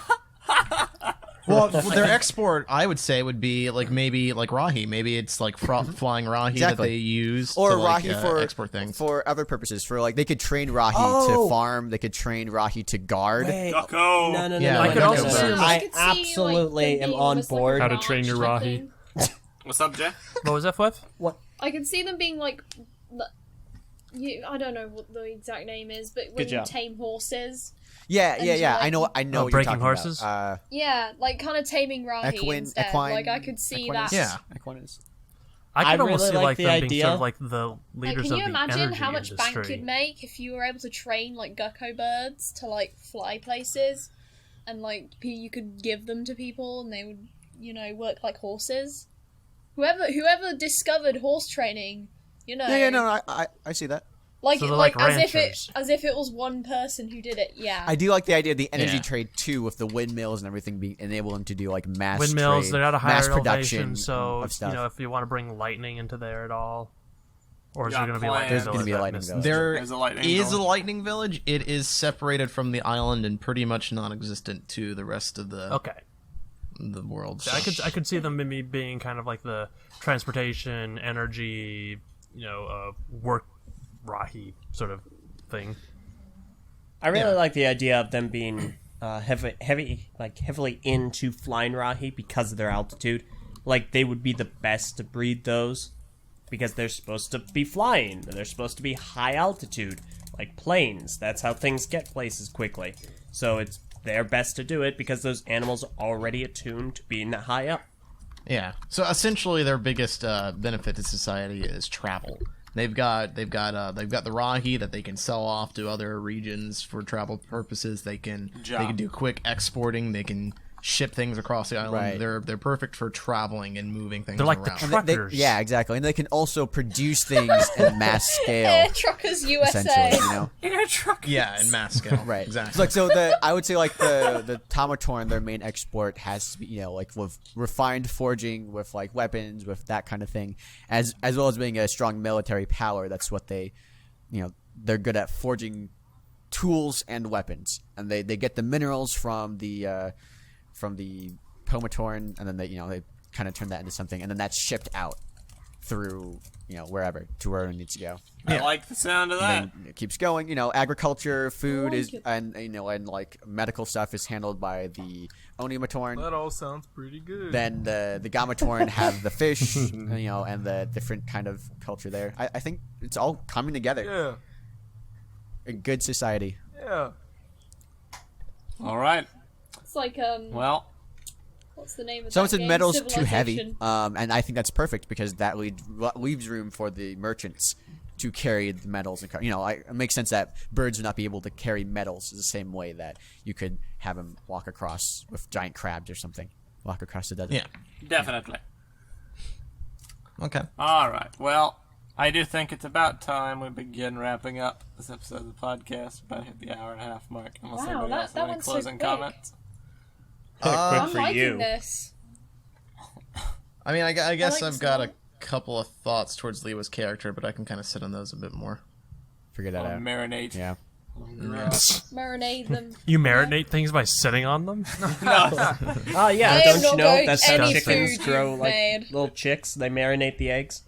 Well, their export, I would say, would be like maybe like Rahi. Maybe it's like flying Rahi that Exactly. they use or to like, Rahi for export things. for other purposes. For like they could train Rahi Oh! to farm. They could train Rahi to guard. Wait, Ducko. no, Yeah, no. I no, could no, also no, see no. them- I I could see, like, absolutely them am being on almost like a board. How to train your ranch type Rahi. thing. What's up, Jeff? What was that, Fleff? I could see them being like, I don't know what the exact name is, but when Good you job. tame horses, Yeah, And yeah, you yeah. like- I know. I know. Oh, what you're breaking talking horses? About. yeah, like kind of taming Rahi instead. Like I could see that. Yeah. Equinus. I could I almost really see like like the them being idea. sort of like the Like, leaders can you of the imagine energy how much industry. bank you'd make if you were able to train like gecko birds to like fly places, and like you could give them to people and they would, work like horses. Whoever discovered horse training, Yeah, no, I see that. like So they're like like as ranchers. if it was one person who did it. Yeah, I do like the idea of the energy Yeah. trade too, with the windmills and everything being enable them to do like mass Windmills, trade, they're at a mass higher production elevation, so of stuff. if you want to bring lightning into there at all, or is Yeah, there going to be like there's gonna be a lightning village? village. There There's a lightning is a village. lightning village. It is separated from the island and pretty much non-existent to the rest of the Okay, world. I could see them maybe being kind of like the transportation, energy, work Rahi sort of thing. I really Yeah. like the idea of them being heavily into flying Rahi because of their altitude. Like they would be the best to breed those because they're supposed to be flying. They're supposed to be high altitude, like planes. That's how things get places quickly. So it's their best to do it because those animals are already attuned to being that high up. Yeah. So essentially, their biggest benefit to society is travel. They've got the Rahi that they can sell off to other regions for travel purposes. They can do quick exporting. They can ship things across the island. Right. They're perfect for traveling and moving things They're like the around. truckers. Yeah, exactly. And they can also produce things at mass scale. Air Truckers Essentially, USA. you know. Yeah, in mass scale. Right. Exactly. So I would say like the Matoran, their main export has to be, you know, like with refined forging, with like weapons, with that kind of thing, as well as being a strong military power. That's what they, you know, they're good at forging tools and weapons, and they get the minerals from the Pomatoran, and then they kind of turn that into something, and then that's shipped out through, you know, wherever it needs to go. I like the sound of that. And then it keeps going. You know, agriculture, food like is, it. and like medical stuff is handled by the Onimatoran. That all sounds pretty good. Then the Gamatoran have the fish, and, you know, and the different kind of culture there. I think it's all coming together. Yeah. A good society. Yeah. All right. It's like Well, what's the name of Someone that said game? metal's too heavy, Civilization. and I think that's perfect because that leaves room for the merchants to carry the metals. And you know, it makes sense that birds would not be able to carry metals the same way that you could have them walk across with giant crabs or something. Walk across the desert. Yeah. definitely. Okay. All right. Well, I do think it's about time we begin wrapping up this episode of the podcast. About hit the hour and a half mark. Unless Wow, anybody that- else that has any one's so closing quick. comments. Quick I'm for liking you. this. I mean, I guess like I've got a this couple of thoughts towards Lewa's character, but I can kind of sit on those a bit more. Figure that out. Marinate. Yeah. Marinate them. You marinate things by sitting on them? Oh yeah, I am don't you not know going that's any how chickens food grow you've like made. little chicks? They marinate the eggs.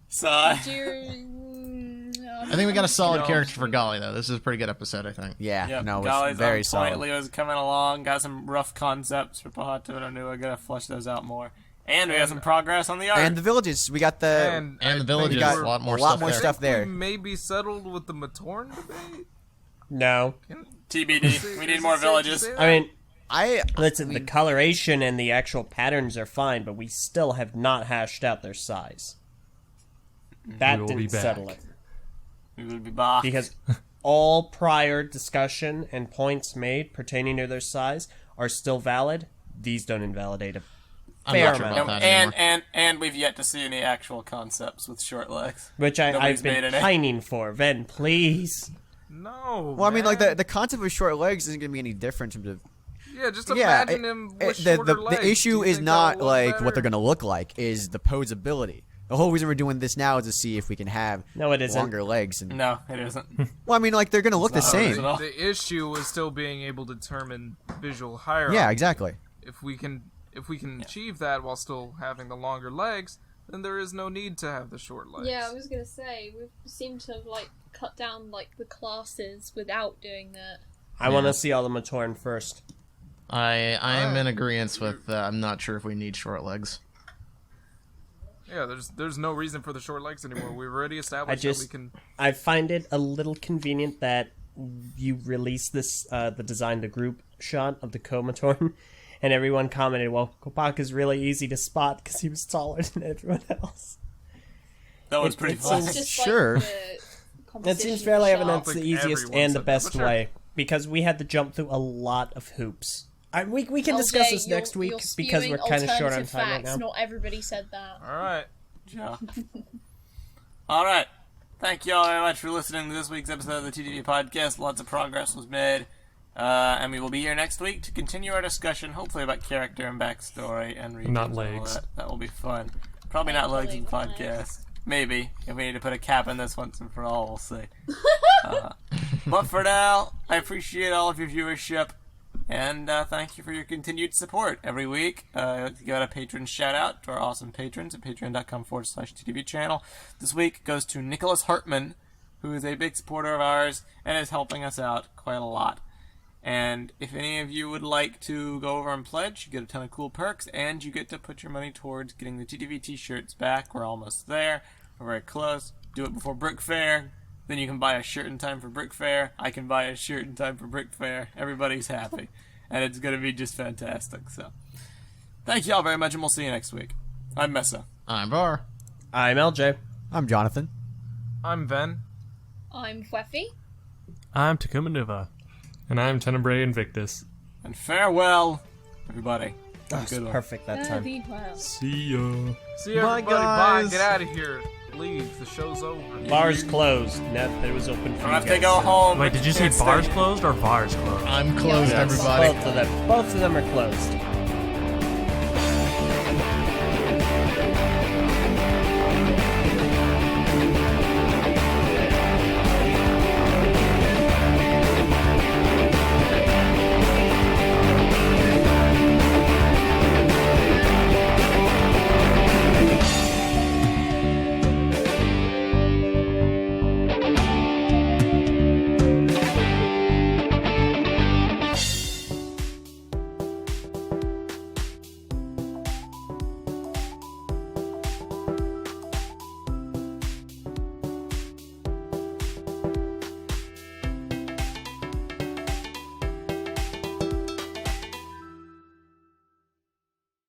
So, Do you... I think we got a solid character for Gali, though. This is a pretty good episode, I think. Yeah. yep, No, Gali's it's very on solid. point. Leo's coming along. Got some rough concepts for Pahato and Onua. Gotta flush those out more. And we got some progress on the art. And the villages. We got the And the I think villages, got a lot more a lot stuff more there. stuff there. We may be settled with the Matoran debate. No, TBD. We need more villages. I mean, I listen. The coloration and the actual patterns are fine, but we still have not hashed out their size. That We will be didn't back. settle it We will be back. because all prior discussion and points made pertaining to their size are still valid. These don't invalidate a I'm fair not sure amount. about that anymore. and we've yet to see any actual concepts with short legs. Which Nobody's I've made been any. pining for. Ven, please. No. well, I mean, like man. the concept of short legs isn't gonna be any different in terms of. Yeah, just Yeah, imagine him with the shorter legs. issue Do you is think not that'll look like what better? they're gonna look like. Is the posability. The whole reason we're doing this now is to see if we can have No, it isn't. longer legs. And No, it isn't. well, I mean, like they're gonna look the not same. original. The issue is still being able to determine visual hierarchy. Yeah, exactly. If we can achieve that while still having the longer legs, then there is no need to have the short legs. Yeah, I was gonna say we seem to have like cut down like the classes without doing that. I want to see all the Matoran first. I'm in agreement with. I'm not sure if we need short legs. Yeah, there's no reason for the short legs anymore. We've already established just- that we can. I find it a little convenient that you release this, the design, the group shot of the Komatoran, and everyone commented, well, Kopaka's really easy to spot because he was taller than everyone else. That was pretty It fun. seems- Just Sure. Like the That composition seems of fairly the evident shot. it's the think easiest everyone and the said that, best but sure. way, because we had to jump through a lot of hoops. We can discuss Eljay, this next you're week because we're kind of short on alternative time right facts. now. Not everybody said that. All right. Yeah. All right. Thank you all very much for listening to this week's episode of the TTV podcast. Lots of progress was made. And we will be here next week to continue our discussion, hopefully about character and backstory and regions Not and all legs. That will be fun. Probably not legs in the Hopefully not podcast. Maybe. If we need to put a cap in this once and for all, we'll see. But for now, I appreciate all of your viewership. And thank you for your continued support every week. Give out a patron shout out to our awesome patrons at patreon.com/TTV channel. This week goes to Nicholas Hartman, who is a big supporter of ours and is helping us out quite a lot. And if any of you would like to go over and pledge, you get a ton of cool perks, and you get to put your money towards getting the TTV t-shirts back. We're almost there. We're very close. Do it before Brick Fair. Then you can buy a shirt in time for Brick Fair. I can buy a shirt in time for Brick Fair. Everybody's happy. And it's going to be just fantastic. So, thank you all very much, and we'll see you next week. I'm Meso. I'm Var. I'm LJ. I'm Jonathan. I'm Ven. I'm Phweffie. I'm Takuma Nuva. And I'm Tenebrae Invictus. And farewell, everybody. Have a good one. Perfect that time. See ya. See everybody. Bye. Get out of here. Leave. The show's over. Bars closed. Nope, it was open for I you have guys. to go home. Wait, did you say Can't stay. bars closed or bars closed? I'm closed, Yes, everybody. Both of them are closed.